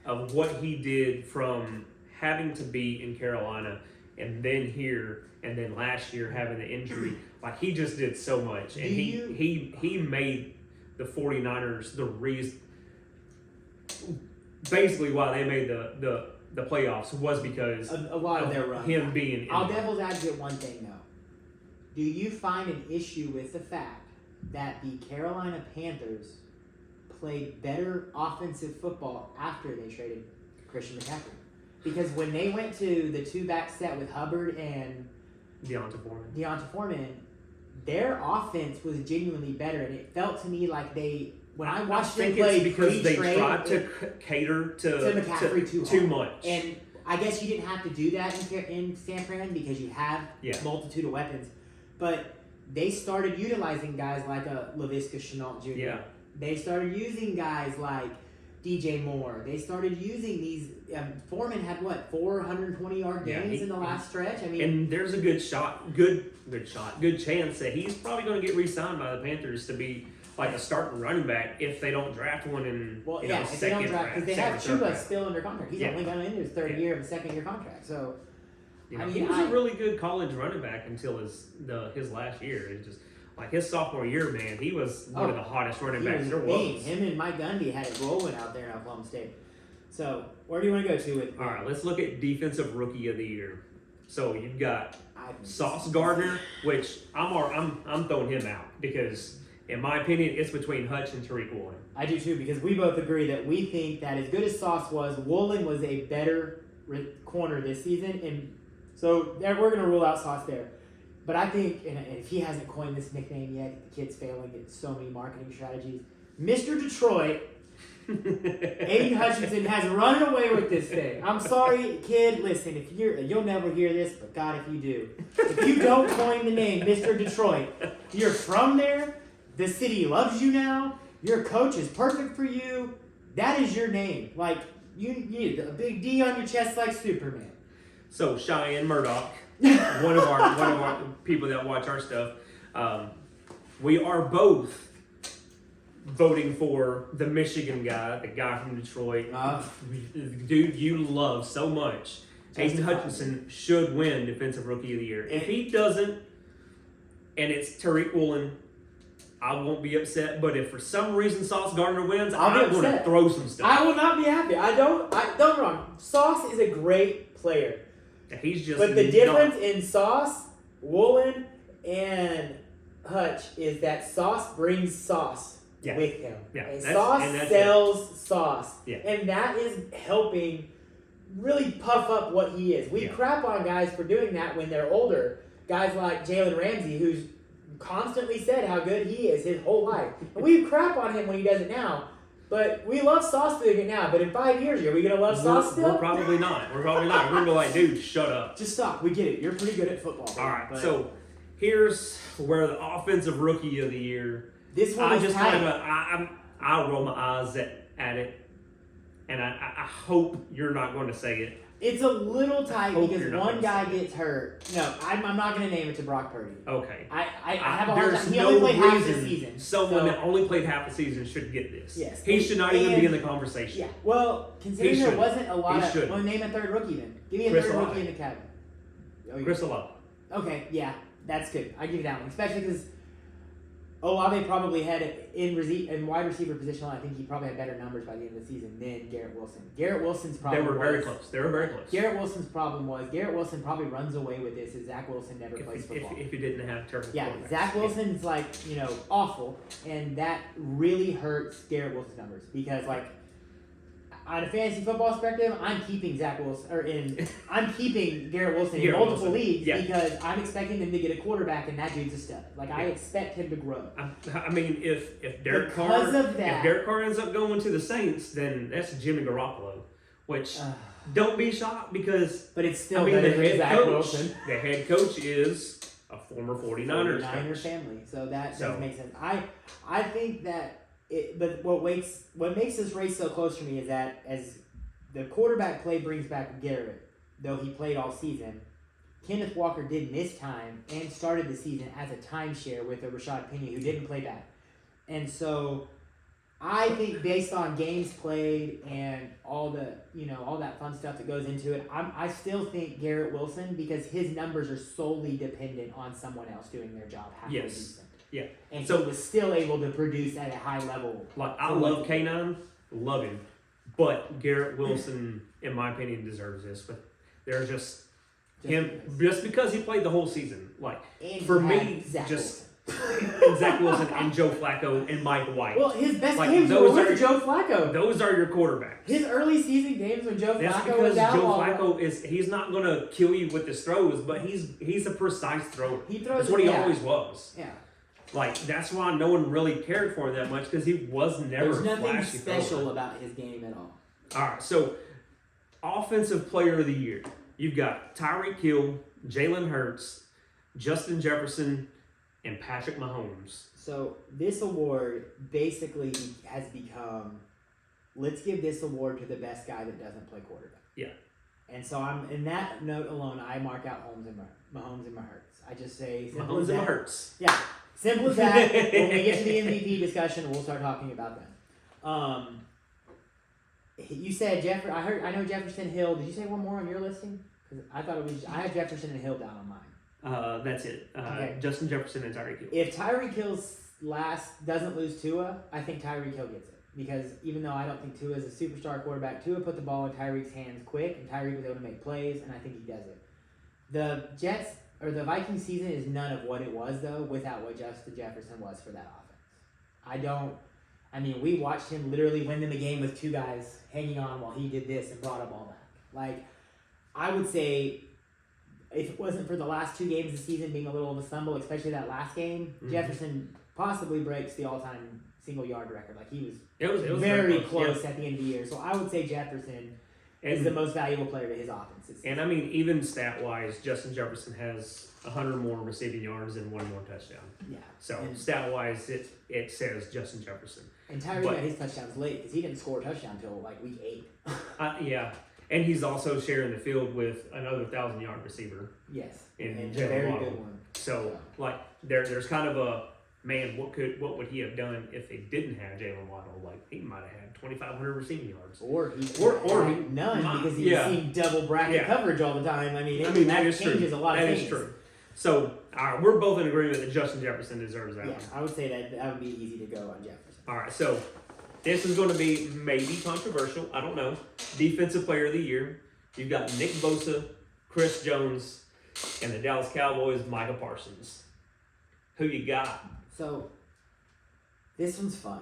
of what he did from having to be in Carolina and then here and then last year having the injury, like he just did so much, and he made the 49ers the reason. Basically, why they made the playoffs was because a lot of their run. Him being. I'll devil's advocate one thing though. Do you find an issue with the fact that the Carolina Panthers played better offensive football after they traded Christian McCaffrey? Because when they went to the 2-back set with Hubbard and Deonta Foreman, their offense was genuinely better, and it felt to me like when I watched them play because they tried to cater to McCaffrey too much. And I guess you didn't have to do that in San Fran because you have a multitude of weapons. But they started utilizing guys like a Laviska Shenault Jr. Yeah. They started using guys like DJ Moore. They started using these. Foreman had 420-yard games in the last stretch. I mean, and there's a good chance that he's probably going to get re-signed by the Panthers to be like a starting running back if they don't draft one in if they don't draft, because they have Chuba still under contract. He's only going into his third year of a second-year contract. So, I mean, he was a really good college running back until his last year. It's just like his sophomore year, man, he was one of the hottest running backs there was. Him and Mike Gundy had it rolling out there in Oklahoma State. So, where do you want to go to with? All right, let's look at defensive rookie of the year. So you've got Sauce Gardner, which I'm throwing him out because, in my opinion, it's between Hutch and Tariq Woolen. I do too, because we both agree that we think that as good as Sauce was, Woolen was a better corner this season, and so we're going to rule out Sauce there. But I think, and if he hasn't coined this nickname yet, the kid's failing at so many marketing strategies. Mr. Detroit, Aiden Hutchinson has run away with this thing. I'm sorry, kid. Listen, you'll never hear this, but God, if you do, if you don't coin the name Mr. Detroit, you're from there. The city loves you now. Your coach is perfect for you. That is your name. Like you need a big D on your chest, like Superman. So Cheyenne Murdoch, one of our people that watch our stuff, we are both voting for the Michigan guy, the guy from Detroit, dude you love so much. Aiden Hutchinson should win Defensive Rookie of the Year. If he doesn't, and it's Tariq Woolen, I won't be upset. But if for some reason Sauce Gardner wins, I'm going to throw some stuff. I will not be happy. Don't get me wrong. Sauce is a great player. He's just. But the difference in Sauce, Woolen, and Hutch is that Sauce brings sauce with him. Yeah. And Sauce sells sauce. Yeah. And that is helping really puff up what he is. We crap on guys for doing that when they're older. Guys like Jalen Ramsey, who's constantly said how good he is his whole life. And we crap on him when he does it now. But we love Sauce doing it now. But in 5 years, are we going to love Sauce still? We're probably not. We're going to be like, dude, shut up. Just stop. We get it. You're pretty good at football. Baby. All right. So here's where the Offensive Rookie of the Year. This one is tight. I roll my eyes at it. And I hope you're not going to say it. It's a little tight because one guy gets hurt. No, I'm not going to name it to Brock Purdy. Okay. I have a hard time. He no only played half the reason season. Someone that only played half the season should get this. Yes. He should not even be in the conversation. Yeah. Well, considering there wasn't a lot of... Well, name a third rookie then. Give me a third rookie in the cabinet. Chris Olave. Okay, yeah. That's good. I give you that one. Especially because Olave probably had it in wide receiver position. I think he probably had better numbers by the end of the season than Garrett Wilson. Garrett Wilson's problem They were very close. They were very close. Garrett Wilson's problem was Garrett Wilson probably runs away with this. Is Zach Wilson never plays football? If he didn't have terrible quarterbacks. Zach Wilson's awful, and that really hurts Garrett Wilson's numbers because on a fantasy football perspective, I'm keeping I'm keeping Garrett Wilson in multiple leagues because I'm expecting them to get a quarterback, and that dude's a stud. I expect him to grow. I mean, if Derek Carr ends up going to the Saints, then that's Jimmy Garoppolo, which don't be shocked because. But it's still better than Zach Wilson. The head coach is a former 49ers family, so that doesn't make sense. I think that. But what makes this race so close for me is that as the quarterback play brings back Garrett, though he played all season, Kenneth Walker did miss time and started the season as a timeshare with a Rashad Penny who didn't play back. And so I think based on games played and all that fun stuff that goes into it, I still think Garrett Wilson because his numbers are solely dependent on someone else doing their job halfway decent. Yeah. And so he was still able to produce at a high level. I love K9, love him. But Garrett Wilson, in my opinion, deserves this. But they're just because he played the whole season. For me, Zach Wilson and Joe Flacco and Mike White. Well, his best games were with Joe Flacco. Those are your quarterbacks. His early season games when Joe Flacco was out. Joe Flacco he's not going to kill you with his throws, but he's a precise thrower. He throws. That's what he always was. Yeah. That's why no one really cared for him that much because he was never There's nothing flashy special thrower. about his game at all. All right, so offensive player of the year. You've got Tyreek Hill, Jalen Hurts, Justin Jefferson, and Patrick Mahomes. So this award basically has become, let's give this award to the best guy that doesn't play quarterback. Yeah. And so in that note alone, I mark out Mahomes and Hurts. I just say simple Mahomes as and that. Hurts. Yeah. Simple as that. When we get to the MVP discussion, we'll start talking about them. You said I know Jefferson Hill. Did you say one more on your listing? Because I thought I had Jefferson and Hill down on mine. That's it. Okay. Justin Jefferson and Tyreek Hill. If Tyreek Hill's doesn't lose Tua, I think Tyreek Hill gets it. Because even though I don't think Tua is a superstar quarterback, Tua put the ball in Tyreek's hands quick, and Tyreek was able to make plays, and I think he does it. The Vikings season is none of what it was, though, without what Justin Jefferson was for that offense. We watched him literally win them a game with two guys hanging on while he did this and brought a ball back. I would say, if it wasn't for the last two games of the season being a little of a stumble, especially that last game, Jefferson possibly breaks the all-time single-yard record. It was very close at the end of the year. So I would say Jefferson is the most valuable player to his offense. And even stat-wise, Justin Jefferson has 100 more receiving yards and one more touchdown. Yeah. So stat-wise, it says Justin Jefferson. And Tyreek got his touchdowns late because he didn't score a touchdown until week 8. Yeah. And he's also sharing the field with another 1,000-yard receiver. Yes. And a very Waddle. good one. So there's kind of a man. What would he have done if they didn't have Jalen Waddle? He might have had 2,500 receiving yards, or none because he's seeing double bracket coverage all the time. That changes a lot of things. That is true. So we're both in agreement that Justin Jefferson deserves that one. I would say that would be easy to go on Jefferson. All right, so this is going to be maybe controversial. I don't know. Defensive Player of the Year. You've got Nick Bosa, Chris Jones, and the Dallas Cowboys, Micah Parsons. Who you got? So this one's fun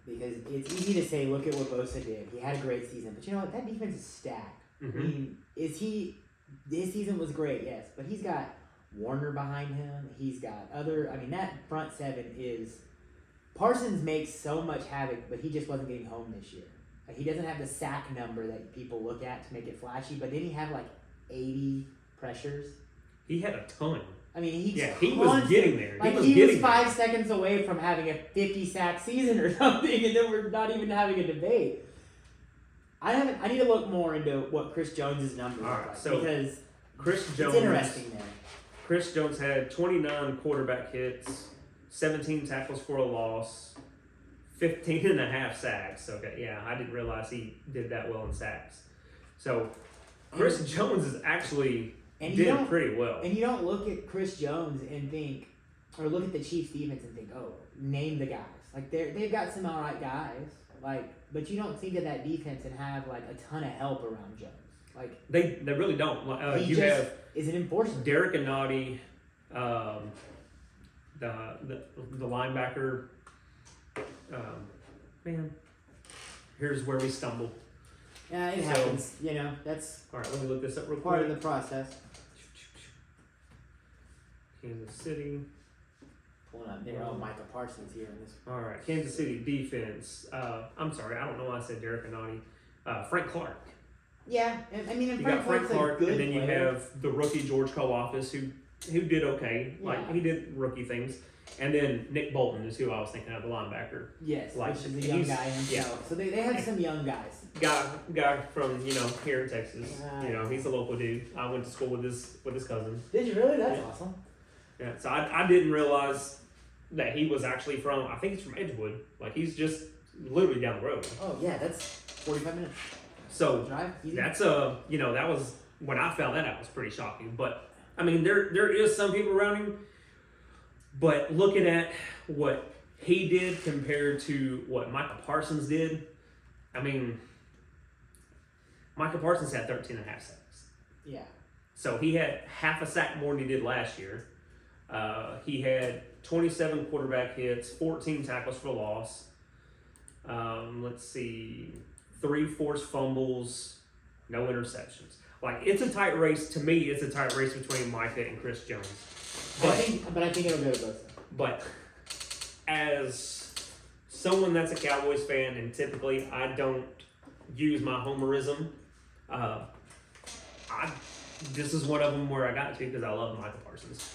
because it's easy to say, look at what Bosa did. He had a great season, but you know what? That defense is stacked. Mm-hmm. His season was great, yes, but he's got Warner behind him. He's got that front seven is. Parsons makes so much havoc, but he just wasn't getting home this year. He doesn't have the sack number that people look at to make it flashy, but didn't he have 80 pressures? He had a ton. He was getting there. He was 5 seconds away from having a 50 sack season or something, and then we're not even having a debate. I need to look more into what Chris Jones' numbers are because Chris Jones, it's interesting there. Chris Jones had 29 quarterback hits, 17 tackles for a loss, 15 and a half sacks. Okay, yeah, I didn't realize he did that well in sacks. So Chris Jones is actually did pretty well. And you don't look at Chris Jones and think, or look at the Chiefs defense and think, oh, name the guys. Like they've got some alright guys. Like, but you don't think of that defense and have like a ton of help around Jones. Like they really don't. He You have is an enforcer. Derek Anati, the linebacker. Man, here's where we stumble. Yeah, it happens. You know, that's all right. Let me look this up real quick. part of the process. Kansas City. Pulling up there. Oh, Micah Parsons here in this. All right, Kansas City defense. I'm sorry, I don't know why I said Derek Anati. Frank Clark. Yeah, I mean, You got Frank Clark, and then you player. have the rookie George Koafis, who did okay. Yeah. Like he did rookie things, and then Nick Bolton is who I was thinking of, the linebacker. Yes, like, which is a young guy himself. Yeah. So they have some young guys. Guy from here in Texas. Right. He's a local dude. I went to school with his cousin. Did you really? That's Yeah. awesome. Yeah, so I didn't realize that he was actually from. I think he's from Edgewood. Like he's just literally down the road. Oh yeah, that's 45 minutes. So Drive. Easy. that's that was when I found that out was pretty shocking. But I mean, there is some people around him. But looking at what he did compared to what Micah Parsons did, I mean, Micah Parsons had 13 and a half sacks. Yeah. So he had half a sack more than he did last year. He had 27 quarterback hits, 14 tackles for loss. Let's see, 3 forced fumbles, no interceptions. Like it's a tight race. To me, it's a tight race between Micah and Chris Jones. But I think it'll go to both. But as someone that's a Cowboys fan, and typically I don't use my homerism, this is one of them where I got to because I love Micah Parsons.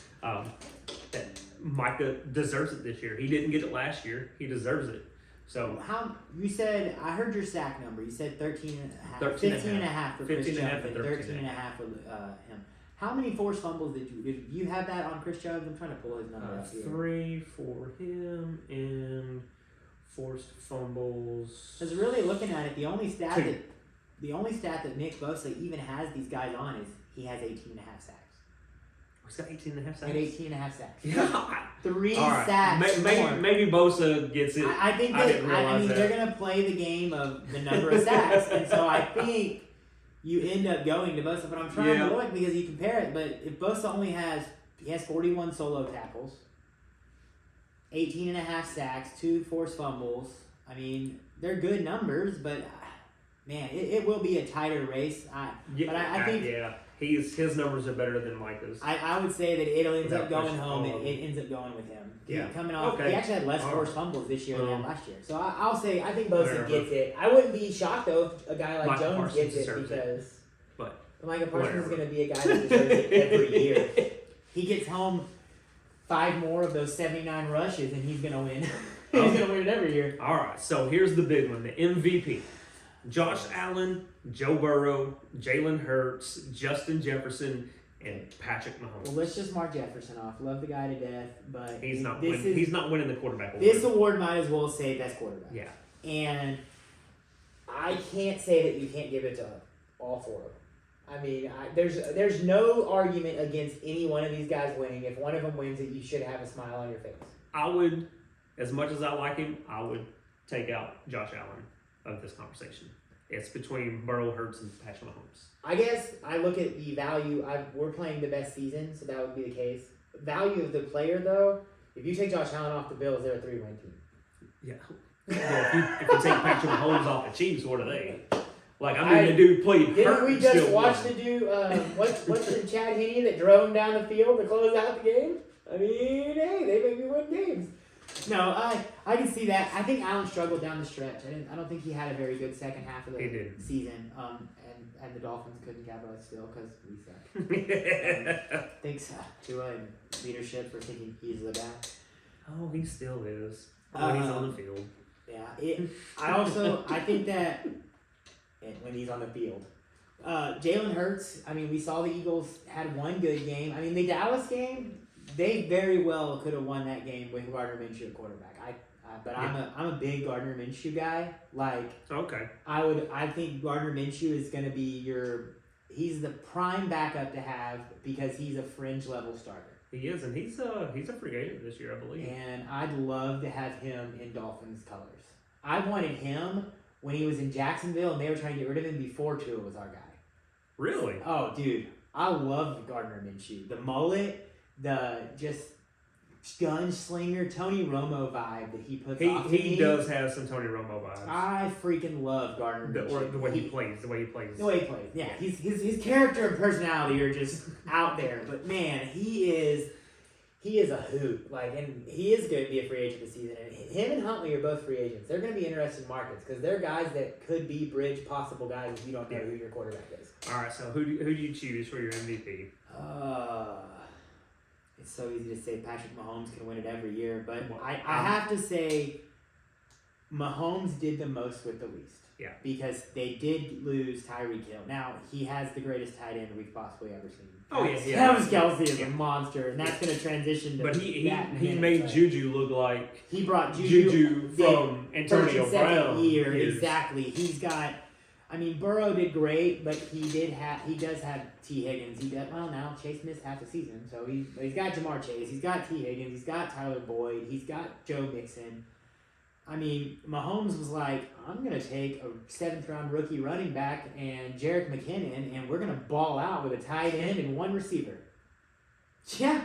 That Micah deserves it this year. He didn't get it last year. He deserves it. So how you said, I heard your sack number. You said 13 and a half. 13 15 and a half for Chris 15 and a half Jones and 13 and a half for him. How many forced fumbles did you have that on Chris Jones? I'm trying to pull his number up here. 3 for him and forced fumbles. Because really looking at it, the only stat that Nick Bosa even has these guys on is he has 18 and a half sacks. He's got 18 and a half He sacks. had 18 and a half sacks. Yeah. 3 All right. sacks. Maybe Bosa gets it. I think I didn't realize they're going to play the game of the number of sacks. And so I think you end up going to Bosa. But I'm trying to look because you compare it. But if Bosa only has 41 solo tackles, 18 and a half sacks, 2 forced fumbles. I mean, they're good numbers, but man, it will be a tighter race. But I think his numbers are better than Micah's. I would say that it ends Without up going pushing home. all of It ends up going with him. Yeah. Coming off, Okay. he actually had less All forced right. fumbles this year than he had Well, last year. So I'll say I think Bosa whatever. gets it. I wouldn't be shocked though if a guy like Micah Jones Parsons gets it deserves it. because But Micah Parsons is whatever. going to be a guy that deserves it every year. He gets home 5 more of those 79 rushes and he's going to win. He's going to win it every year. all right, so here's the big one: the MVP. Josh Allen, Joe Burrow, Jalen Hurts, Justin Jefferson, and Patrick Mahomes. Well, let's just mark Jefferson off. Love the guy to death, but He's not this winning. He's not winning the quarterback award. This award might as well say best quarterback. Yeah. And I can't say that you can't give it to all 4 of them. I mean, there's no argument against any one of these guys winning. If one of them wins it, you should have a smile on your face. I would, as much as I like him, I would take out Josh Allen of this conversation. It's between Burrow, Hurts, and Patrick Mahomes. I guess I look at the value. We're playing the best season, so that would be the case. Value of the player, though, if you take Josh Allen off the Bills, they're a 3-win team. Yeah. Well, if you take Patrick Mahomes off the Chiefs, what are they? Like, I mean, the dude played hurt. Didn't we and just still watch won. the dude, what's the Chad Henne that drove him down the field to close out the game? I mean, hey, they make me win games. No, I can see that. I think Allen struggled down the stretch. I don't think he had a very good second half of the season. And the Dolphins couldn't capitalize still because we suck. Thanks to leadership for thinking he's the guy. Oh, he still is when he's on the field. Yeah. I think that when he's on the field. Jalen Hurts, I mean, we saw the Eagles had one good game. I mean, the Dallas game, they very well could have won that game with Gardner Minshew at quarterback. I'm a big Gardner Minshew guy. Like, Okay. I think Gardner Minshew is going to be he's the prime backup to have because he's a fringe level starter. He is, and he's a free agent this year, I believe. And I'd love to have him in Dolphins colors. I wanted him when he was in Jacksonville, and they were trying to get rid of him before Tua was our guy. Really? Oh, dude, I love Gardner Minshew. The mullet, the just gunslinger Tony Romo vibe that he puts off. He does have some Tony Romo vibes. I freaking love Gardner Minshew. The way he plays. Yeah, his character and personality are just out there. But man, he is a hoot. Like, and he is going to be a free agent this season. And him and Huntley are both free agents. They're going to be interesting markets because they're guys that could be bridge possible guys if you don't know who your quarterback is. All right, so who do you choose for your MVP? It's so easy to say Patrick Mahomes can win it every year, but I have to say Mahomes did the most with the least. Yeah. Because they did lose Tyreek Hill. Now, he has the greatest tight end we've possibly ever seen. Oh, yeah. Travis Kelce is a monster, and that's going to transition to But he made Juju look like... He brought Juju from Antonio Brown. Year, exactly. He's got... I mean, Burrow did great, but he does have T. Higgins. Now Chase missed half the season, so he's got Jamar Chase, he's got T. Higgins, he's got Tyler Boyd, he's got Joe Mixon. I mean, Mahomes was like, I'm gonna take a 7th round rookie running back and Jerick McKinnon, and we're gonna ball out with a tight end and one receiver. Yeah.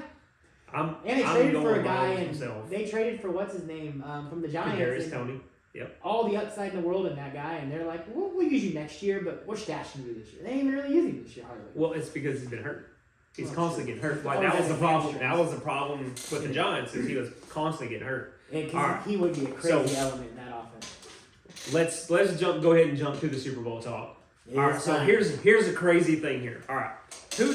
And they traded for a guy, and they traded for what's his name from the Giants. Tony. Yep. All the upside in the world in that guy, and they're like, we'll use you next year, but we're stashing you this year. They ain't even really using you this year, hardly. Well, it's because he's been hurt. He's constantly getting hurt. Like, that was the problem. That was the problem with the Giants, is he was constantly getting hurt. Because he would be a crazy element in that offense. Let's go ahead and jump to the Super Bowl talk. All right, so here's a crazy thing here. All right, who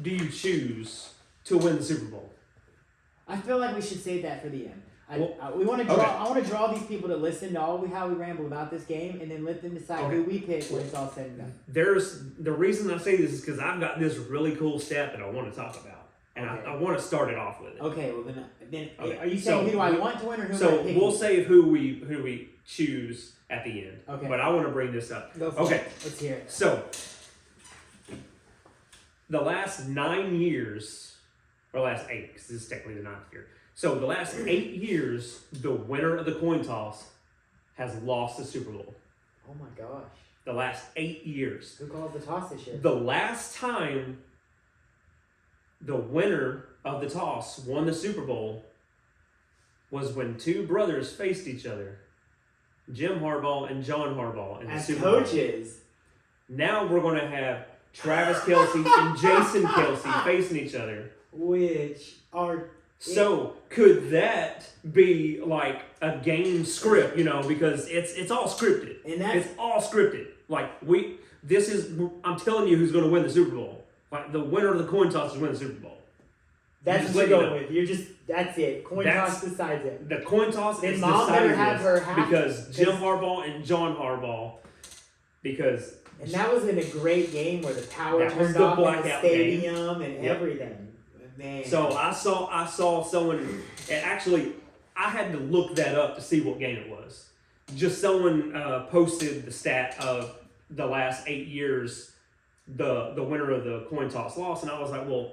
do you choose to win the Super Bowl? I feel like we should save that for the end. I want to draw. Okay. I want to draw these people to listen to how we ramble about this game, and then let them decide who we pick when it's all said and done. The reason I say this is because I've got this really cool stat that I want to talk about, and I want to start it off with it. Okay, well then are you saying who do I want to win or who? So we'll save who we choose at the end. Okay. But I want to bring this up. Go for it. Let's hear it. So the last 9 years, or last 8, because this is technically the 9th year. So the last 8 years, the winner of the coin toss has lost the Super Bowl. Oh my gosh. The last 8 years. Who called the toss this year? The last time the winner of the toss won the Super Bowl was when 2 brothers faced each other. Jim Harbaugh and John Harbaugh in the Super Bowl. As coaches. Now we're going to have Travis Kelce and Jason Kelce facing each other. Which are... So could that be like a game script, because it's all scripted. It's all scripted. Like I'm telling you who's going to win the Super Bowl. Like, the winner of the coin toss is winning the Super Bowl. That's what you're going with. That's it. Coin toss decides it. The coin toss is Mom better have her hat. Because Jim Harbaugh and John Harbaugh, and that was in a great game where the power turned off in the stadium and everything. Man. So I saw someone, and actually I had to look that up to see what game it was. Just someone posted the stat of the last 8 years, the winner of the coin toss lost, and I was like, well,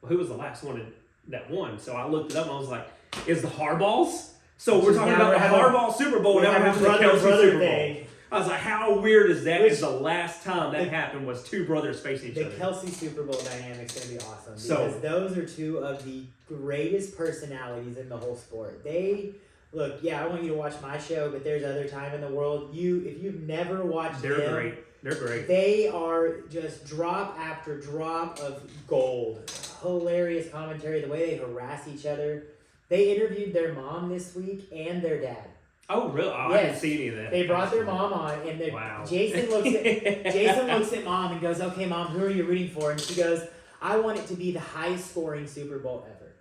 who was the last one that won? So I looked it up and I was like, is the Harbaughs? So we're talking about the Harbaugh Super Bowl, and now we're having the Kelce Super Bowl. I was like, how weird is that? Because the last time that happened was 2 brothers facing each other. The Kelce Super Bowl dynamic's going to be awesome. Because those are 2 of the greatest personalities in the whole sport. I want you to watch my show, but there's other time in the world. If you've never watched them. They're great. They are just drop after drop of gold. Hilarious commentary, the way they harass each other. They interviewed their mom this week and their dad. Oh, really? I didn't see any of that. They brought their mom on, and Jason looks at mom and goes, okay, Mom, who are you rooting for? And she goes, I want it to be the highest scoring Super Bowl ever.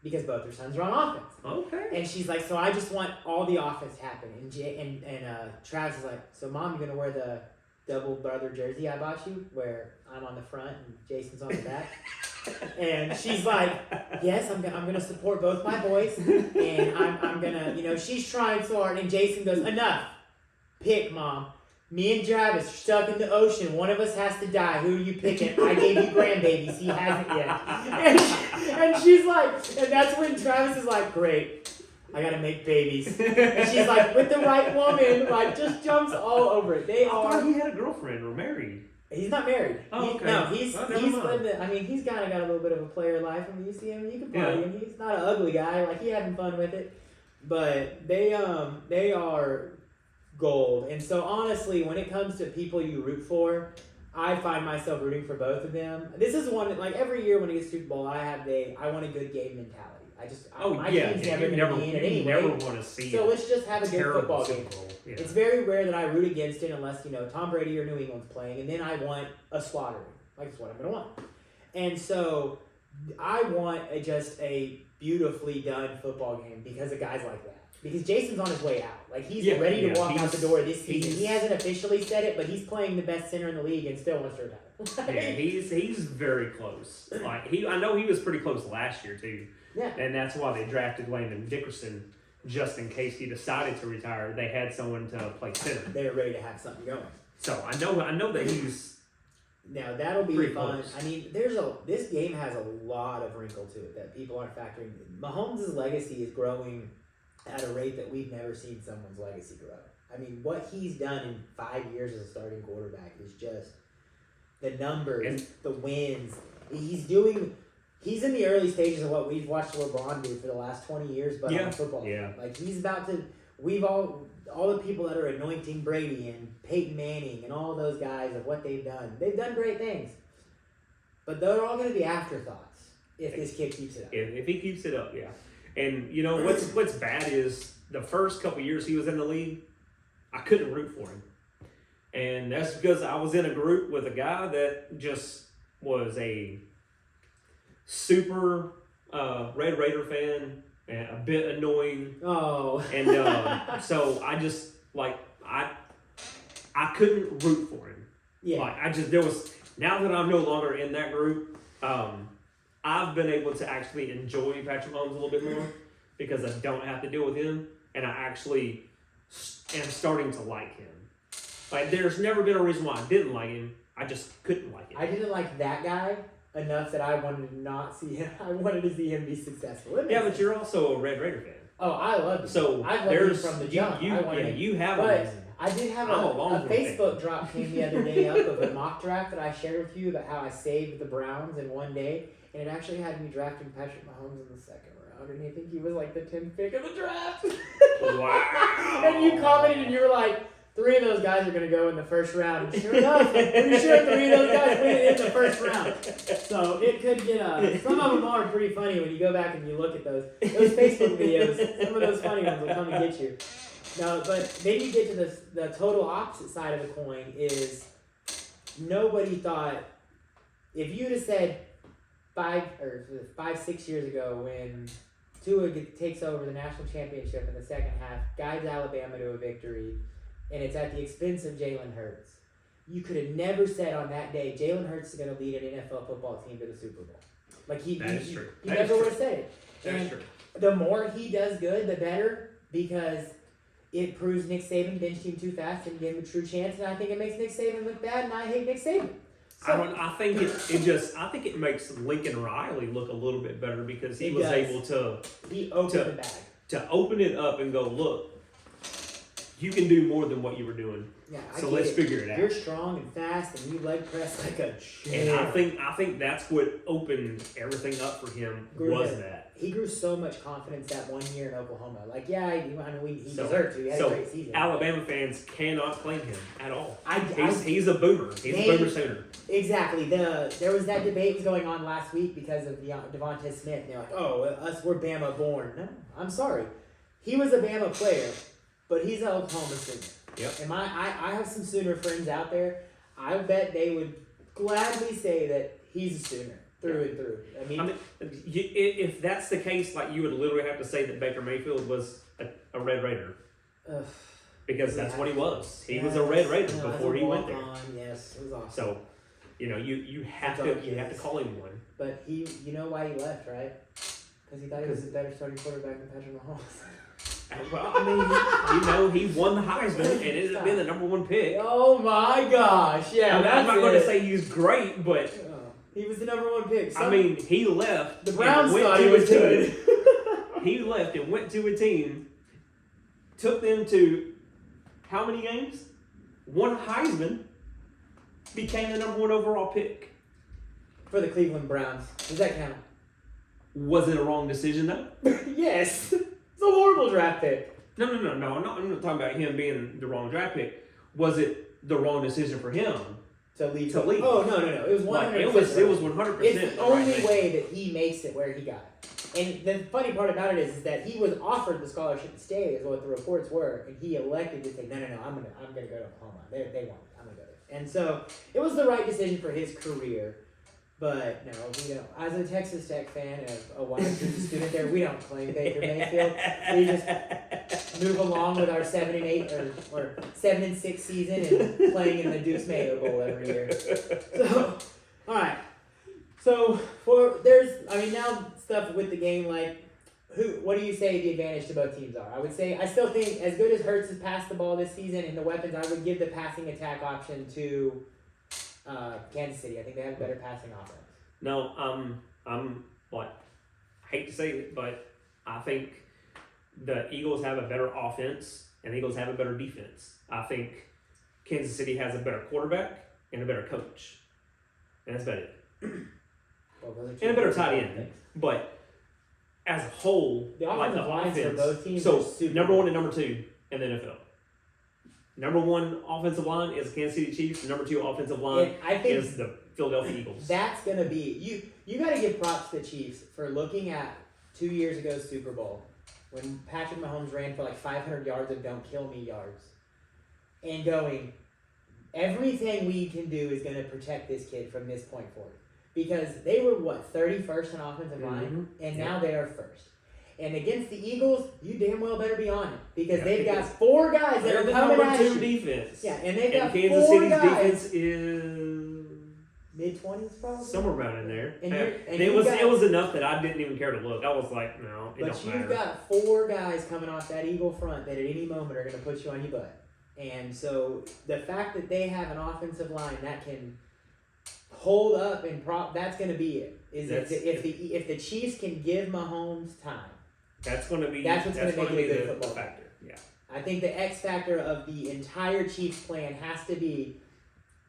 Because both her sons are on offense. Okay. And she's like, so I just want all the offense to happen. And Travis is like, so Mom, you're going to wear the double brother jersey I bought you, where I'm on the front and Jason's on the back? And she's like, yes, I'm gonna support both my boys, and I'm gonna, she's trying so hard. And Jason goes, enough, pick, Mom. Me and Travis are stuck in the ocean. One of us has to die. Who are you picking? I gave you grandbabies. He hasn't yet. And she's like, and that's when Travis is like, great. I gotta make babies. And she's like, with the right woman, like, just jumps all over it. I thought he had a girlfriend or married. He's not married. Oh, okay. No, he's lived it. I mean, he's kind of got a little bit of a player life. I mean, you see him, you can party him. He's not an ugly guy. Like, he having fun with it. But they are gold. And so, honestly, when it comes to people you root for, I find myself rooting for both of them. This is one that, like, every year when it gets Super Bowl, I want a good game mentality. My team's never going to be in it anyway. Never want to see so let's just have a good football game. Yeah. It's very rare that I root against it unless, Tom Brady or New England's playing, and then I want a slaughtering. Like, that's what I'm going to want. And so I want just a beautifully done football game because of guys like that. Because Jason's on his way out. Like, he's ready to walk out the door this season. He hasn't officially said it, but he's playing the best center in the league and still wants to retire. Yeah, he's very close. Like, I know he was pretty close last year too. Yeah. And that's why they drafted Landon Dickerson, just in case he decided to retire. They had someone to play center. They were ready to have something going. So I know that he's. Now that'll be fun. Close. I mean, this game has a lot of wrinkle to it that people aren't factoring. Mahomes' legacy is growing at a rate that we've never seen someone's legacy grow. I mean, what he's done in 5 years as a starting quarterback is just the numbers, the wins. He's in the early stages of what we've watched LeBron do for the last 20 years, but on football. Yeah. Like, he's about to. All the people that are anointing Brady and Peyton Manning and all those guys of what they've done. They've done great things, but they're all going to be afterthoughts if this kid keeps it up. If he keeps it up, yeah. And what's bad is the first couple years he was in the league, I couldn't root for him, and that's because I was in a group with a guy that just was a super Red Raider fan. And a bit annoying. Oh. And so I just, like, I couldn't root for him. Yeah. Like, now that I'm no longer in that group, I've been able to actually enjoy Patrick Mahomes a little bit more because I don't have to deal with him. And I actually am starting to like him. Like, there's never been a reason why I didn't like him. I just couldn't like him. I didn't like that guy enough that I wanted to not see him. I wanted to see him be successful. Yeah, but you're also a Red Raider fan. Oh, I love him. So I've loved him from the jump. You have but a reason. I did have a Facebook drop came the other day up of a mock draft that I shared with you about how I saved the Browns in one day, and it actually had me drafting Patrick Mahomes in the second round, and I think he was like the 10th pick of the draft. Wow. And you commented and you were like, 3 of those guys are going to go in the first round. And sure enough, pretty sure 3 of those guys went in the first round. So it could get some of them are pretty funny when you go back and you look at those Facebook videos. Some of those funny ones will come and get you. No, but then you get to the total opposite side of the coin is nobody thought, if you'd have said 5-6 years ago when Tua takes over the national championship in the second half, guides Alabama to a victory, and it's at the expense of Jalen Hurts, you could have never said on that day, Jalen Hurts is going to lead an NFL football team to the Super Bowl. Like, he never would have said it. That's true. The more he does good, the better, because it proves Nick Saban benched him too fast and gave him a true chance, and I think it makes Nick Saban look bad, and I hate Nick Saban. So, I think it makes Lincoln Riley look a little bit better because he was able to opened the bag. To open it up and go, look, you can do more than what you were doing. Yeah, so let's figure it out. You're strong and fast, and you leg press like a champ. And I think that's what opened everything up for him. That he grew so much confidence that 1 year in Oklahoma. Like, yeah, he deserved to. He had a great season. Alabama fans cannot claim him at all. He's a boomer. He's a boomer sooner. Exactly. There was that debate was going on last week because of Devontae Smith. And they're like, oh, we're Bama born. No, I'm sorry. He was a Bama player, but he's an Oklahoma Sooner. Yep. And I have some Sooner friends out there. I bet they would gladly say that he's a Sooner through and through. I mean, if that's the case, like, you would literally have to say that Baker Mayfield was a Red Raider. Because that's what he was. He was a Red Raider before he went there. Yes, it was awesome. So, you have to call him one. But you know why he left, right? Because he thought he was a better starting quarterback than Patrick Mahomes. Well, I mean, he won the Heisman and ended up being the number 1 pick. Oh my gosh! Yeah, I'm not going to say he's great, but he was the number 1 pick. I mean, he left. The Browns thought he was good. He left and went to a team, took them to how many games? Won a Heisman, became the number 1 overall pick. For the Cleveland Browns. Does that count? Was it a wrong decision though? Yes. It's a horrible draft pick. No. I'm not talking about him being the wrong draft pick. Was it the wrong decision for him to leave? Oh no. It was 100%. Like, it was 100%. It's the only way that he makes it where he got it. And the funny part about it is that he was offered the scholarship to stay, is what the reports were, and he elected to say, no, I'm gonna go to Oklahoma. They want me. I'm gonna go there. And so it was the right decision for his career. But no, we don't. As a Texas Tech fan and a wide student there, we don't claim Baker Mayfield. We just move along with our 7-8 or 7-6 season and playing in the Deuce Mayo Bowl every year. So, all right. So now stuff with the game, like what do you say the advantage to both teams are? I still think as good as Hurts has passed the ball this season and the weapons, I would give the passing attack option to Kansas City. I think they have a better passing offense. No, I'm I hate to say it, but I think the Eagles have a better offense and the Eagles have a better defense. I think Kansas City has a better quarterback and a better coach. And that's about it. And a better tight end. But as a whole, the offensive lines for both teams so are super number 1 and number 2 in the NFL. Number 1 offensive line is the Kansas City Chiefs. Number 2 offensive line is the Philadelphia Eagles. That's going to be you got to give props to the Chiefs for looking at 2 years ago's Super Bowl when Patrick Mahomes ran for like 500 yards of don't kill me yards and going, everything we can do is going to protect this kid from this point forward, because they were 31st in offensive line and now they are first. And against the Eagles, you damn well better be on it, because they've got 4 guys that are coming at you. Number 2 defense. Yeah, and they've got Kansas 4 City's guys. defense is mid-20s probably. Somewhere around in there. And it was enough that I didn't even care to look. I was like, no, it don't matter. But you've got 4 guys coming off that Eagle front that at any moment are going to put you on your butt. And so the fact that they have an offensive line that can hold up and that's going to be it. If the Chiefs can give Mahomes time. That's what's going to make it a good football factor. Yeah. I think the X factor of the entire Chiefs plan has to be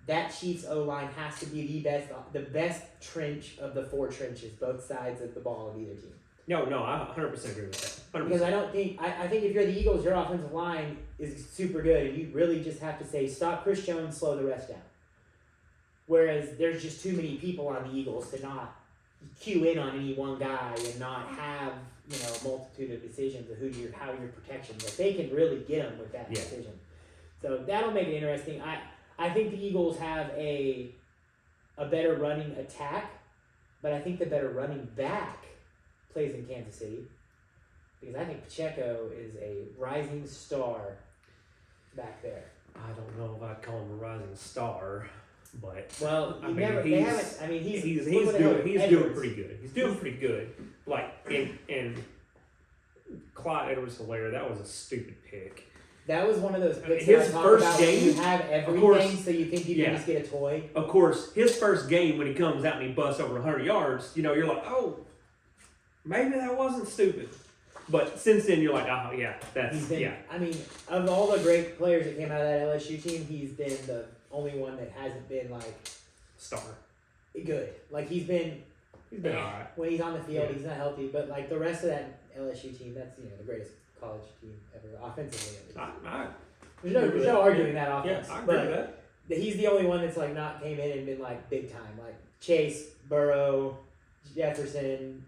that Chiefs O-line has to be the best trench of the 4 trenches, both sides of the ball of either team. No, I 100% agree with that. 100%. Because I think if you're the Eagles, your offensive line is super good, and you really just have to say, stop Chris Jones, slow the rest down. Whereas there's just too many people on the Eagles to not cue in on any one guy and not have a multitude of decisions of how your protections. But they can really get them with that decision. So that'll make it interesting. I think the Eagles have a better running attack, but I think the better running back plays in Kansas City, because I think Pacheco is a rising star back there. I don't know if I'd call him a rising star, but he's doing pretty good. He's doing pretty good. Like, and Clyde Edwards-Helaire, that was a stupid pick. That was one of those picks his first game, you have everything, so you think you can just get a toy. Of course, his first game when he comes out and he busts over 100 yards, you're like, oh, maybe that wasn't stupid. But since then, you're like, oh, yeah, I mean, of all the great players that came out of that LSU team, he's been the only one that hasn't been, star. Good. Like, he's been all right. When he's on the field, he's not healthy. But, the rest of that LSU team, that's, the greatest college team ever, offensively. There's no arguing that offense. Yeah, I agree with that. He's the only one that's, not came in and been, big time. Chase, Burrow, Jefferson,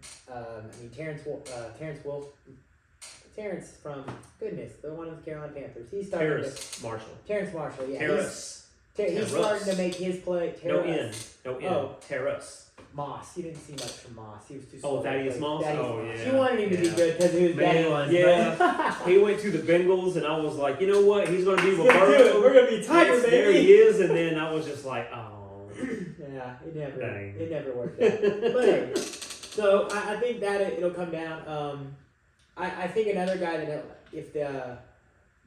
Terrence from the one of the Carolina Panthers. He's starting Terrence Marshall, yeah. He's starting to make his play. No N. Terrace. Moss. You didn't see much from Moss. He was too slow. Oh, Thaddeus Moss? Yeah. You wanted him to be good because he was bad ones. Yeah. He went to the Bengals, and I was like, you know what? He's going to be with Burrow. We're going to be Tigers, baby. There he is, and then I was just like, oh. Yeah, it never worked out. But anyway, so I think that it'll come down. I think another guy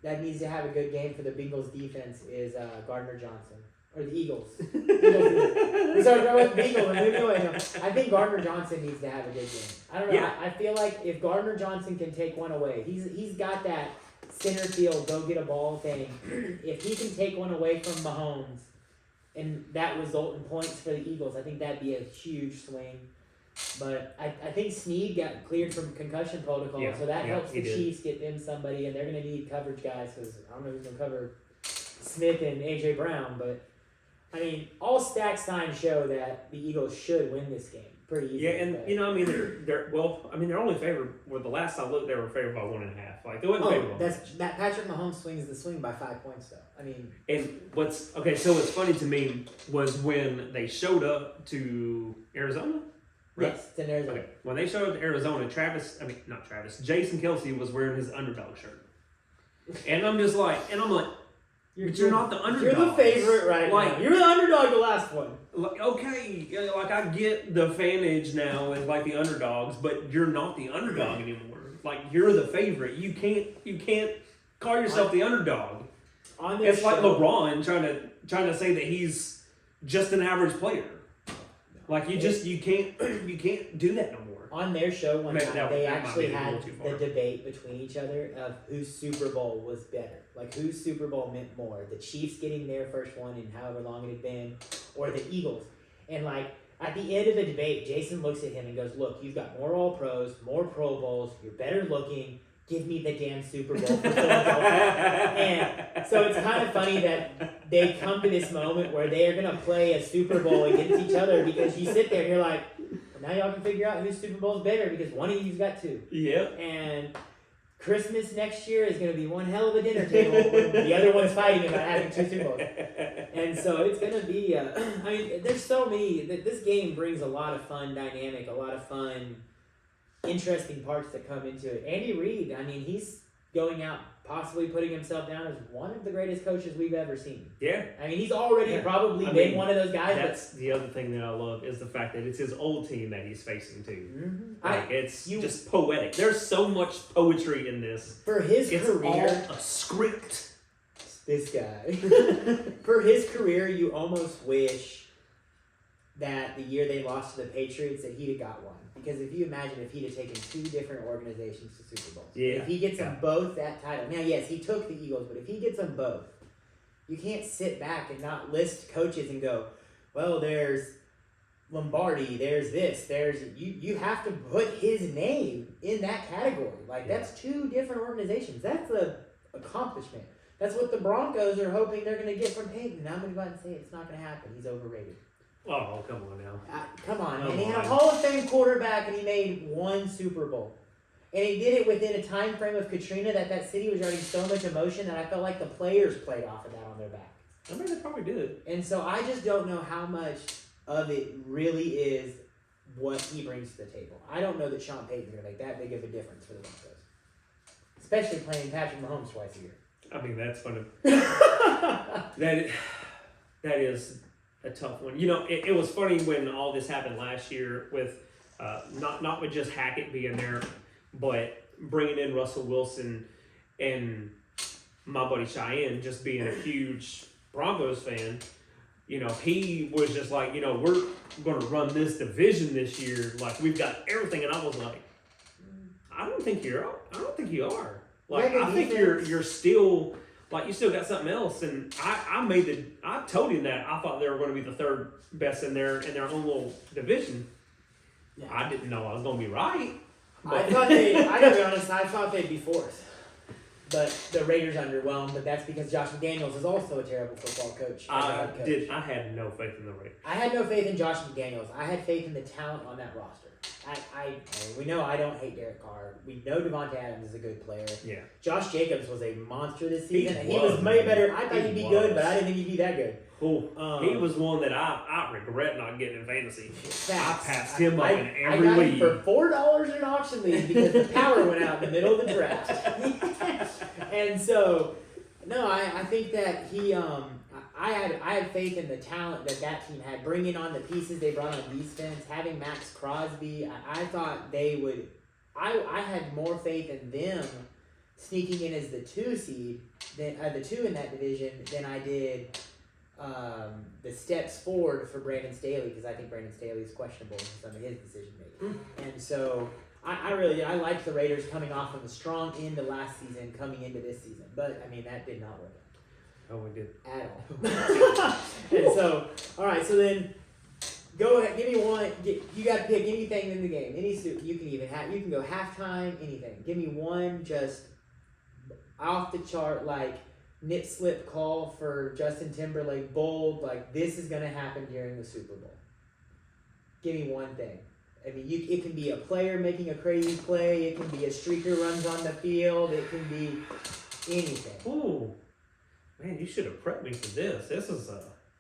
that needs to have a good game for the Bengals defense is Gardner Johnson. Or the Eagles. We started going with the Eagles and moving away. No, I think Gardner Johnson needs to have a good game. I don't know. Yeah. I feel like if Gardner Johnson can take one away, he's got that center field, go get a ball thing. If he can take one away from Mahomes and that result in points for the Eagles, I think that'd be a huge swing. But I think Snead got cleared from concussion protocol, so that helps the Chiefs get them somebody, and they're going to need coverage guys because I don't know who's going to cover Smith and A.J. Brown, but I mean, all stack signs show that the Eagles should win this game pretty easily. Yeah, and they're only favored. Well, the last I looked, they were favored by 1.5. Like they wasn't favored. That Patrick Mahomes swings the swing by 5 points, though. I mean, and what's funny to me was when they showed up to Arizona. Right? Yes, it's in Arizona. Okay. When they showed up to Arizona, Jason Kelce was wearing his underdog shirt, and I'm like. You're not the underdog. You're the favorite right now. You're the underdog the last one. Like, okay, like I get the fanage now as like the underdogs, but you're not the underdog anymore. Like you're the favorite. You can't call yourself the underdog. It's like LeBron trying to say that he's just an average player. Like you can't do that no more. On their show one night, they actually had the debate between each other of whose Super Bowl was better. Like, whose Super Bowl meant more? The Chiefs getting their first one in however long it had been, or the Eagles. And, like, at the end of the debate, Jason looks at him and goes, look, you've got more All-Pros, more Pro Bowls, you're better looking, give me the damn Super Bowl for And so it's kind of funny that they come to this moment where they are going to play a Super Bowl against each other because you sit there and you're like, now y'all can figure out whose Super Bowl is better because one of you's got two. Yep. And Christmas next year is going to be one hell of a dinner table when the other one's fighting about having two Super Bowls. And so it's going to be, I mean, there's so many, this game brings a lot of fun dynamic, a lot of fun, interesting parts that come into it. Andy Reid, I mean, he's going out possibly putting himself down as one of the greatest coaches we've ever seen. Yeah. I mean, he's already probably been one of those guys. That's the other thing that I love is the fact that it's his old team that he's facing too. Mm-hmm. Like, it's just poetic. There's so much poetry in this. For his career. It's all a script. This guy. For his career, you almost wish that the year they lost to the Patriots that he'd have got one. Because if you imagine if he'd have taken two different organizations to Super Bowls. Yeah. If he gets them both that title. Now, yes, he took the Eagles, but if he gets them both, you can't sit back and not list coaches and go, well, there's Lombardi, there's this, there's... You have to put his name in that category. Like, that's two different organizations. That's an accomplishment. That's what the Broncos are hoping they're going to get from Peyton. And I'm going to go out and say it's not going to happen. He's overrated. Oh, come on now. Come on. And he had a Hall of Fame quarterback, and he made one Super Bowl. And he did it within a time frame of Katrina that city was running so much emotion that I felt like the players played off of that on their back. I mean, they probably did. And so I just don't know how much of it really is what he brings to the table. I don't know that Sean Payton's going to make that big of a difference for the Broncos. Especially playing Patrick Mahomes twice a year. I mean, that's funny. that is a tough one. You know, it was funny when all this happened last year with not with just Hackett being there, but bringing in Russell Wilson and my buddy Cheyenne just being a huge Broncos fan. You know, he was just like, you know, we're going to run this division this year. Like, we've got everything. And I was like, I don't think you are. Like, I think you're still, like, you still got something else. And I told him that I thought they were going to be the third best in their own little division. Yeah. I didn't know I was going to be right. But. I gotta be honest, I thought they'd be fourth. But the Raiders underwhelmed, but that's because Josh McDaniels is also a terrible football coach. I had no faith in the Raiders. I had no faith in Josh McDaniels. I had faith in the talent on that roster. We know I don't hate Derek Carr. We know Devontae Adams is a good player. Yeah. Josh Jacobs was a monster this season. He was way better. I thought he'd be good, but I didn't think he'd be that good. Cool. He was one that I regret not getting in fantasy. I passed him up in every league. I got him for $4 in an auction league because the power went out in the middle of the draft. And so, no, I think that he, I had faith in the talent that team had, bringing on the pieces they brought on defense, having Max Crosby. I thought they would I had more faith in them sneaking in as the 2 seed, than the 2 in that division, than I did the steps forward for Brandon Staley, because I think Brandon Staley is questionable in some of his decision making. And so I liked the Raiders coming off of a strong end of last season, coming into this season. But I mean, that did not work out. Oh, we did. At all. And so, all right, so then go ahead, give me one. You got to pick anything in the game. You can go halftime, anything. Give me one just off the chart, like nip slip call for Justin Timberlake, bold, like this is gonna happen during the Super Bowl. Give me one thing. I mean, it can be a player making a crazy play. It can be a streaker runs on the field. It can be anything. Ooh, man, you should have prepped me for this. This is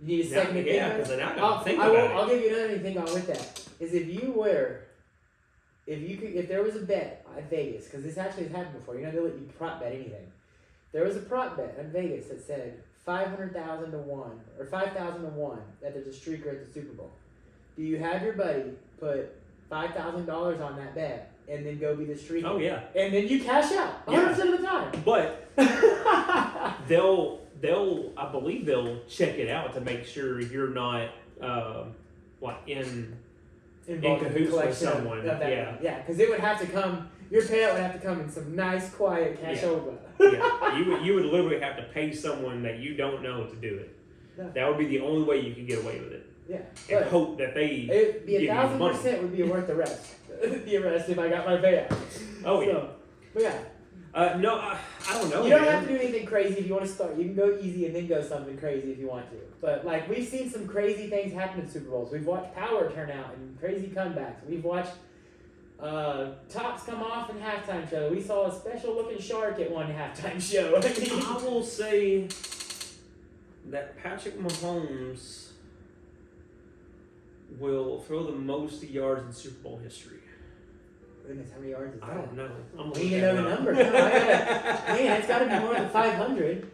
You need a second to think yeah, about because it? then I gotta think about it. I'll give you another thing to think about with that. Is if there was a bet at Vegas, because this actually has happened before, you know, they let you prop bet anything. There was a prop bet in Vegas that said 500,000 to 1 or 5,000 to 1 that there's a streaker at the Super Bowl. Do you have your buddy put $5,000 on that bet and then go be the streaker? Oh yeah, and then you cash out 100% of the time. but I believe they'll check it out to make sure you're not in cahoots with someone. Yeah, because it would have to come. Your payout would have to come in some nice, quiet cash over. Yeah, you would literally have to pay someone that you don't know to do it. Yeah. That would be the only way you could get away with it. Yeah, And hope that they it'd be give you the money. 1,000% would be worth the rest. The arrest if I got my payout. Oh yeah. So, but yeah. No, I don't know. You don't man. have to do anything crazy if you want to start. You can go easy and then go something crazy if you want to. But like we've seen some crazy things happen in Super Bowls. We've watched power turn out and crazy comebacks. We've watched tops come off in halftime show. We saw a special looking shark at one halftime show. I will say that Patrick Mahomes will throw the most yards in Super Bowl history. Goodness, how many yards is that? I don't know. I'm We need to know the number. Man, it's got to be more than 500.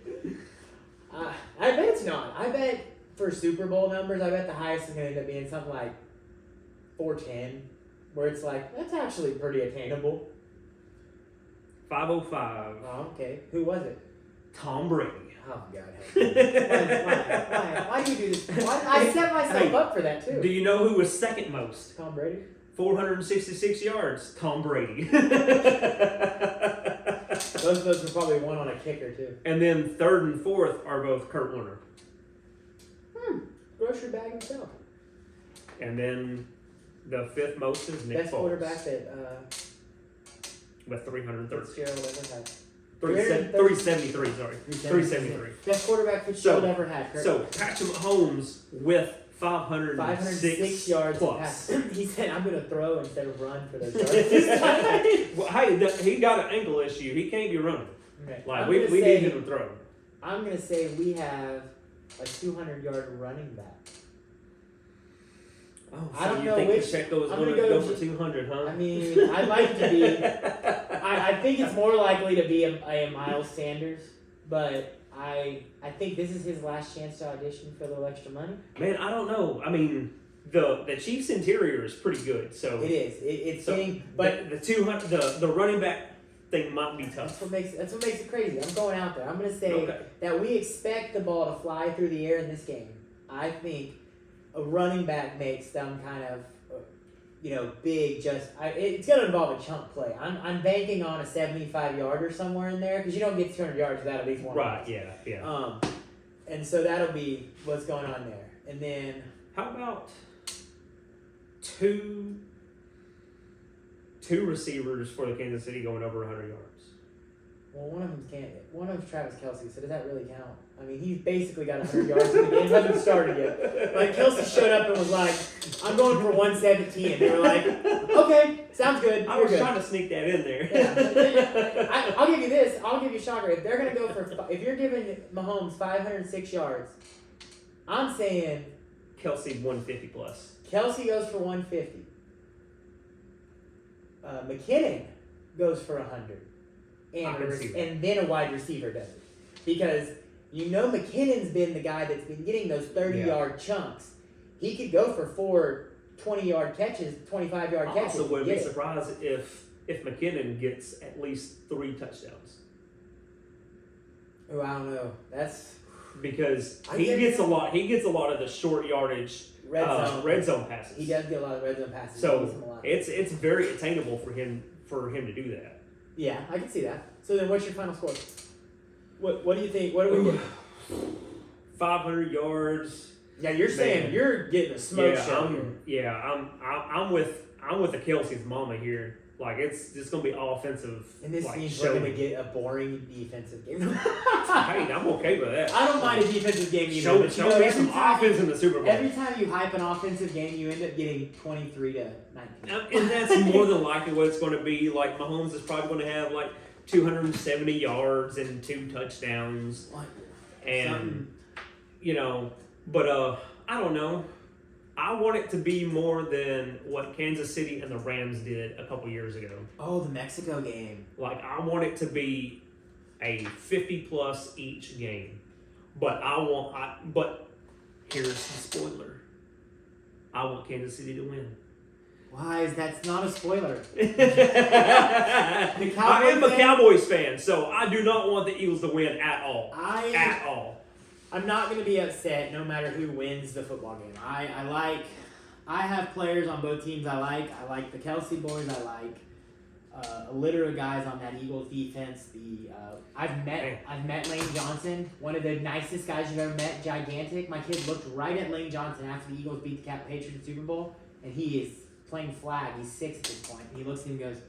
I bet it's not. I bet for Super Bowl numbers, I bet the highest is going to end up being something like 410, where it's like, that's actually pretty attainable. 505. Oh, okay. Who was it? Tom Brady. Oh, God. Why do you do this? I set myself up for that, too. Do you know who was second most? Tom Brady? 466 yards. Tom Brady. Those of those were probably one on a kicker, too. And then third and fourth are both Kurt Warner. Grocery bag himself. And then the fifth most is Nick Best Foles. quarterback that With 330. Fitzgerald ever had. 373, sorry. 373. Best quarterback Fitzgerald ever had. Kurt. So, Patrick Mahomes with 506 yards plus. He said, I'm going to throw instead of run for those yards this time. Well, hey, he got an ankle issue. He can't be running. Okay. Like, we need him to throw. I'm going to say we have a 200-yard running back. Oh, I don't know think which. Pacheco is I'm going to gonna go go for 200, huh? I mean, I'd like to be. I think it's more likely to be a Miles Sanders, but I think this is his last chance to audition for a little extra money. Man, I don't know. I mean, the Chiefs' interior is pretty good, so it is. It's so getting, but the 200, the running back thing might be tough. That's what makes it crazy. I'm going out there. I'm going to say that we expect the ball to fly through the air in this game. I think a running back makes some kind of, big. It's going to involve a chunk play. I'm banking on a 75-yarder somewhere in there because you don't get 200 yards without at least one. Right. Yeah. And so that'll be what's going on there. And then how about two receivers for the Kansas City going over 100 yards? Well, one of them's Travis Kelce, so does that really count? I mean, he's basically got 100 yards in the game. Hasn't started yet. Like, Kelce showed up and was like, I'm going for 117. And they were like, okay, sounds good. I was trying to sneak that in there. Yeah. I'll give you this. I'll give you a shocker. If they're going to go if you're giving Mahomes 506 yards, I'm saying Kelce 150 plus. Kelce goes for 150. McKinnon goes for 100. And then a wide receiver does it. Because McKinnon's been the guy that's been getting those 30-yard chunks. He could go for 4 20-yard catches, 25-yard catches. I also wouldn't be surprised if if McKinnon gets at least 3 touchdowns. Oh, I don't know. That's because he gets a lot. He gets a lot of the short yardage red zone passes. He does get a lot of red zone passes. So it's very attainable for him to do that. Yeah, I can see that. So then, what's your final score? What do you think? What do we get? 500 yards. Yeah, you're saying you're getting a smoke show here. I'm with the Kelsey's mama here. Like it's just gonna be all offensive. And this means we're gonna get a boring defensive game. Hey, I'm okay with that. I don't mind a defensive game either. Show me some offense in the Super Bowl. Every time you hype an offensive game, you end up getting 23 to 19. And that's more than likely what it's going to be. Like Mahomes is probably going to have like 270 yards and 2 touchdowns. And but I don't know. I want it to be more than what Kansas City and the Rams did a couple years ago. Oh, the Mexico game. Like, I want it to be a 50-plus each game. But here's the spoiler. I want Kansas City to win. Why is that's not a spoiler? I am a Cowboys fan, so I do not want the Eagles to win at all. At all. I'm not going to be upset no matter who wins the football game. I have players on both teams I like. I like the Kelsey boys. I like a litter of guys on that Eagles defense. I've met Lane Johnson, one of the nicest guys you've ever met. Gigantic. My kid looked right at Lane Johnson after the Eagles beat the Patriots in the Super Bowl, and he is playing flag. He's 6 at this point. And he looks at him and goes,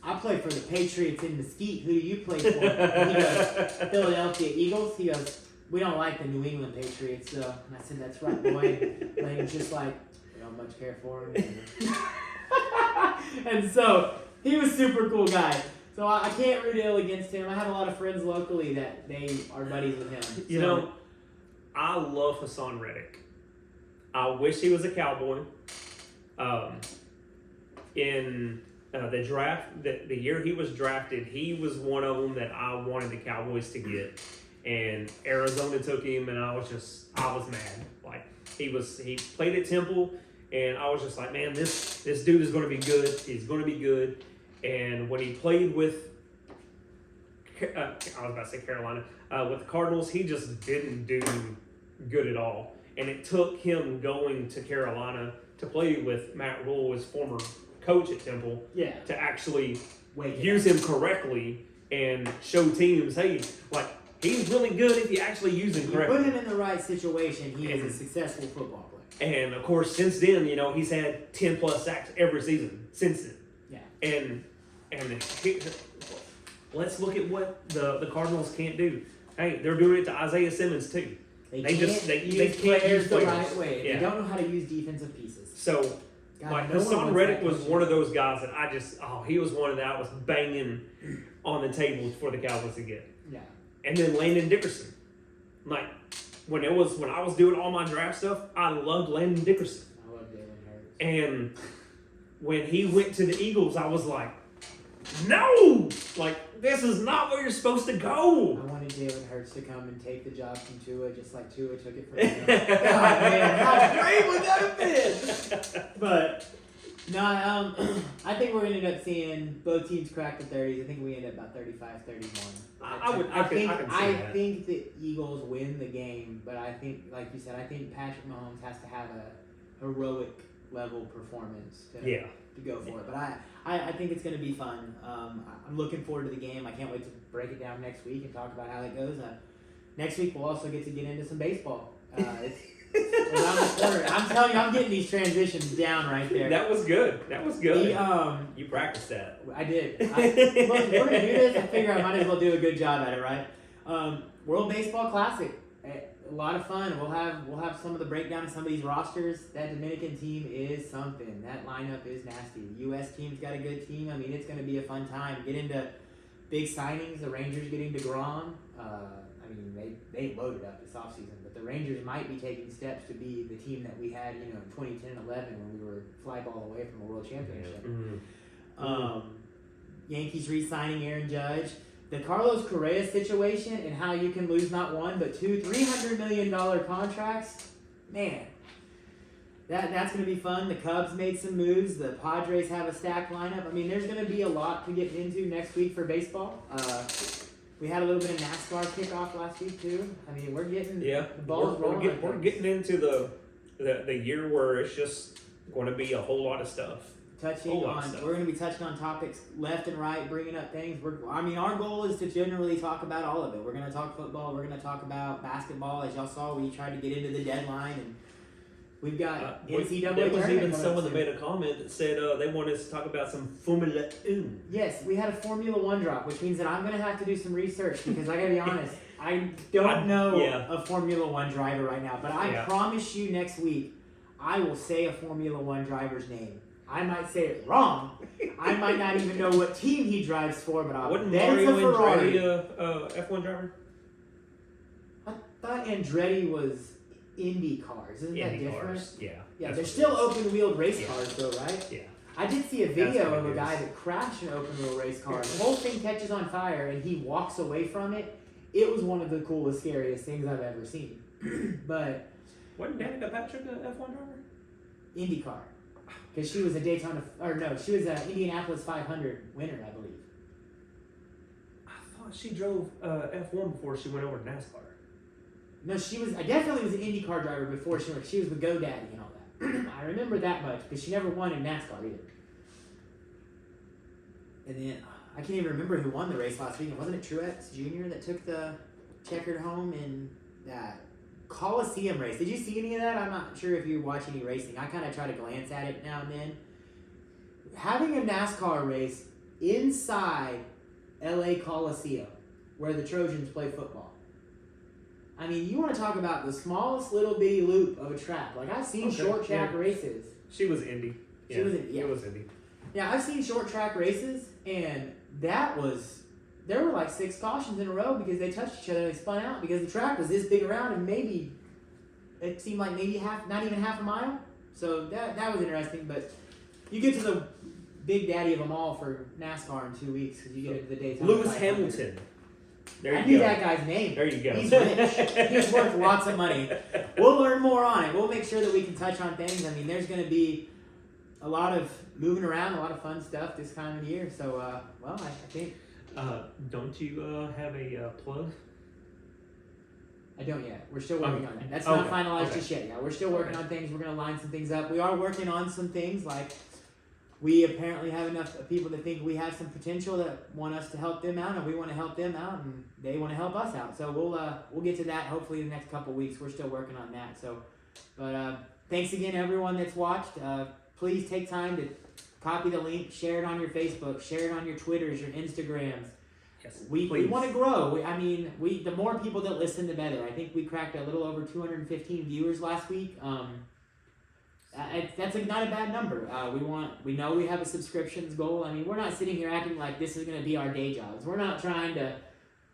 I play for the Patriots in Mesquite. Who do you play for? And he goes, Philadelphia Eagles. He goes, we don't like the New England Patriots, though. And I said, that's right, boy. Lane's just like, we don't much care for him. And so, he was a super cool guy. So I can't root ill against him. I have a lot of friends locally that they are buddies with him. You know, I love Hassan Reddick. I wish he was a Cowboy. In the draft, the year he was drafted, he was one of them that I wanted the Cowboys to get. And Arizona took him, and I was mad. Like he played at Temple, and I was just like, man, this dude is going to be good. He's going to be good. And when he played with, I was about to say Carolina, with the Cardinals, he just didn't do good at all. And it took him going to Carolina to play with Matt Rule, his former coach at Temple, to actually use him correctly and show teams, hey, like. He's really good if you actually use him correctly. You put him in the right situation, he is a successful football player. And, of course, since then, he's had 10-plus sacks every season since then. Yeah. And let's look at what the Cardinals can't do. Hey, they're doing it to Isaiah Simmons, too. They can't use players the right way. They don't know how to use defensive pieces. So, Hassan Reddick was one of those guys that he was one of that I was banging on the table for the Cowboys to get. Yeah. And then Landon Dickerson. Like, when I was doing all my draft stuff, I loved Landon Dickerson. I love Jalen Hurts. And when he went to the Eagles, I was like, no! Like, this is not where you're supposed to go. I wanted Jalen Hurts to come and take the job from Tua, just like Tua took it from him. God, man, how great would that have been? But, no, I think we're going to end up seeing both teams crack the 30s. I think we end up about 35-31. I think the Eagles win the game, but I think, like you said, I think Patrick Mahomes has to have a heroic level performance to go for it. But I think it's going to be fun. I'm looking forward to the game. I can't wait to break it down next week and talk about how it goes. Next week we'll also get into some baseball. It's around the corner. I'm telling you, I'm getting these transitions down right there. That was good. You practiced that. I did. Look, we're going to do this. I figure I might as well do a good job at it, right? World Baseball Classic. A lot of fun. We'll have some of the breakdown of some of these rosters. That Dominican team is something. That lineup is nasty. The U.S. team's got a good team. I mean, it's going to be a fun time. Get into big signings. The Rangers getting DeGrom. I mean, they loaded up this offseason, but the Rangers might be taking steps to be the team that we had, in 2010 and 11 when we were fly ball away from a world championship. Mm-hmm. Yankees re-signing Aaron Judge. The Carlos Correa situation and how you can lose not one but two $300 million contracts. Man, That's going to be fun. The Cubs made some moves. The Padres have a stacked lineup. I mean, there's going to be a lot to get into next week for baseball. We had a little bit of NASCAR kickoff last week too. I mean, we're getting the balls rolling. We're getting into the year where it's just going to be a whole lot of stuff. We're going to be touching on topics left and right, bringing up things. Our goal is to generally talk about all of it. We're going to talk football. We're going to talk about basketball. As y'all saw, we tried to get into the deadline, and we've got NCAA. There was even someone that made a comment that said they wanted us to talk about some Formula 1. Yes, we had a Formula 1 drop, which means that I'm going to have to do some research because I got to be honest, I don't know a Formula 1 driver right now. But I promise you next week, I will say a Formula 1 driver's name. I might say it wrong. I might not even know what team he drives for, but I'll Wouldn't bet it's a Ferrari. F1 driver? I thought Andretti was Indy cars. Isn't that different? Cars. Yeah. Yeah, they're still open-wheeled race cars though, right? Yeah. I did see a video of a guy that crashed an open-wheel race car. The whole thing catches on fire and he walks away from it. It was one of the coolest, scariest things I've ever seen. But wasn't Danica Patrick an F1 driver? Indy car. Because she was a she was an Indianapolis 500 winner, I believe. I thought she drove F1 before she went over to NASCAR. No, I definitely was an IndyCar driver before she was with GoDaddy and all that. I remember that much because she never won in NASCAR either. And then I can't even remember who won the race last weekend. Wasn't it Truex Jr. that took the checkered home in that Coliseum race? Did you see any of that? I'm not sure if you watch any racing. I kind of try to glance at it now and then. Having a NASCAR race inside LA Coliseum where the Trojans play football. I mean, you want to talk about the smallest little bitty loop of a track. Like, I've seen short track races. She was Indy. It was Indy. Yeah, I've seen short track races, and there were like 6 cautions in a row because they touched each other and they spun out because the track was this big around and it seemed like not even half a mile. So that was interesting, but you get to the big daddy of them all for NASCAR in 2 weeks because you get into the Daytona. Lewis Hamilton. I knew that guy's name. There you go. He's rich. He's worth lots of money. We'll learn more on it. We'll make sure that we can touch on things. I mean, there's going to be a lot of moving around, a lot of fun stuff this time of year. So, I think. Don't you have a plug? I don't yet. We're still working on that. That's not finalized just yet. Yeah, we're still working on things. We're going to line some things up. We are working on some things like we apparently have enough people that think we have some potential that want us to help them out, and we want to help them out, and they want to help us out. So we'll get to that hopefully in the next couple of weeks. We're still working on that. So, but thanks again everyone that's watched. Please take time to copy the link, share it on your Facebook, share it on your Twitters, your Instagrams. Yes, we want to grow. The more people that listen, the better. I think we cracked a little over 215 viewers last week. That's not a bad number. We know we have a subscriptions goal. I mean, we're not sitting here acting like this is going to be our day jobs. We're not trying to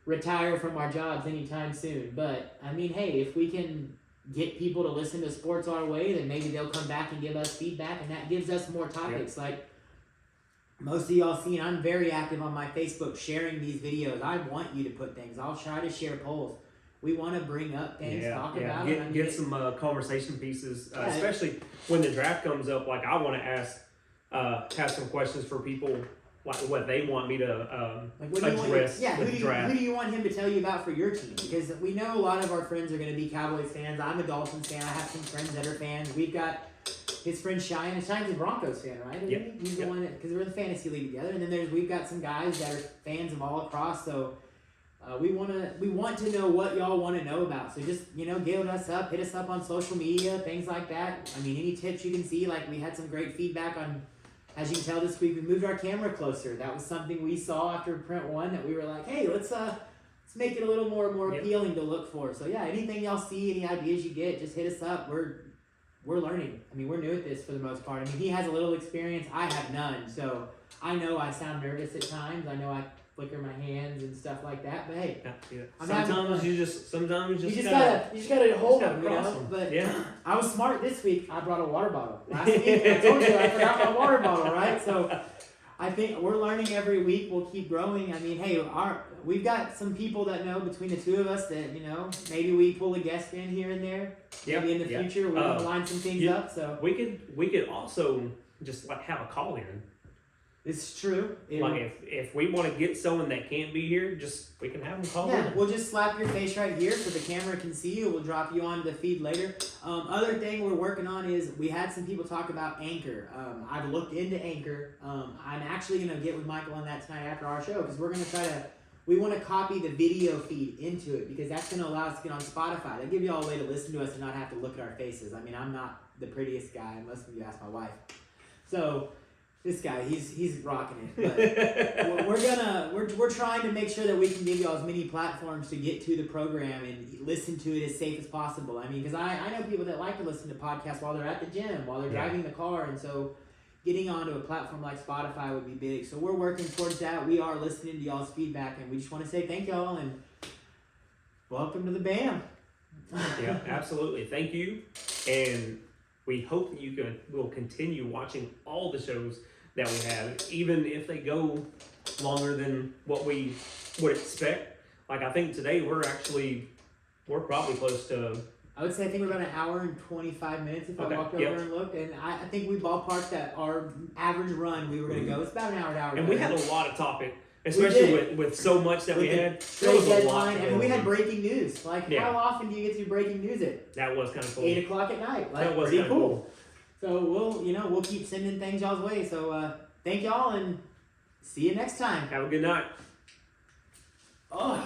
retire from our jobs anytime soon. But, I mean, hey, if we can get people to listen to sports our way, then maybe they'll come back and give us feedback, and that gives us more topics. Yep. Like most of y'all seen, I'm very active on my Facebook sharing these videos. I want you to put things. I'll try to share polls. We want to bring up things, talk about it. Get some conversation pieces, especially when the draft comes up. Like, I want to ask, have some questions for people, like what they want me to address with the draft. Who do you want him to tell you about for your team? Because we know a lot of our friends are going to be Cowboys fans. I'm a Dolphins fan. I have some friends that are fans. We've got his friend Cheyenne. Cheyenne's a Broncos fan, right? Yep. He's the one that, because we're in the fantasy league together. And then we've got some guys that are fans of all across. So we want to know what y'all want to know about. So just, give us up, hit us up on social media, things like that. I mean, any tips you can see. Like, we had some great feedback on, as you can tell this week, we moved our camera closer. That was something we saw after print 1 that we were like, hey, let's make it a little more appealing to look for. So yeah, anything y'all see, any ideas you get, just hit us up. We're learning. I mean, we're new at this for the most part. I mean, he has a little experience. I have none. So I know I sound nervous at times. I know I flicker my hands and stuff like that. But hey, sometimes you just gotta hold them, But I was smart this week. I brought a water bottle. Last week I told you I forgot my water bottle, right? So I think we're learning every week. We'll keep growing. I mean, hey, we've got some people that know between the two of us that maybe we pull a guest in here and there. Maybe in the future we're gonna line some things up. So we could also just like have a call in. It's true. If we want to get someone that can't be here, we can have them call in. We'll just slap your face right here so the camera can see you. We'll drop you on the feed later. Other thing we're working on is we had some people talk about Anchor. I've looked into Anchor. I'm actually going to get with Michael on that tonight after our show because we're going to we want to copy the video feed into it because that's going to allow us to get on Spotify. That'll give you all a way to listen to us and not have to look at our faces. I mean, I'm not the prettiest guy unless you ask my wife. So this guy, he's rocking it. But we're trying to make sure that we can give y'all as many platforms to get to the program and listen to it as safe as possible. I mean, because I know people that like to listen to podcasts while they're at the gym, while they're driving the car, and so getting onto a platform like Spotify would be big. So we're working towards that. We are listening to y'all's feedback, and we just want to say thank y'all and welcome to the BAM. Yeah, absolutely. Thank you, and we hope that you will continue watching all the shows that we have, even if they go longer than what we would expect. Like I think today we're probably close to. I would say I think we're about an hour and 25 minutes if I walked over and looked, and I think we ballparked that our average run we were going to go. It's about an hour. And we had a lot of topic, especially with so much that we had. There was a lot. And we had breaking news. Like how often do you get to breaking news at? That was kind of cool. 8:00 at night. Like, that was pretty cool. So we'll keep sending things y'all's way. So thank y'all and see you next time. Have a good night. Oh.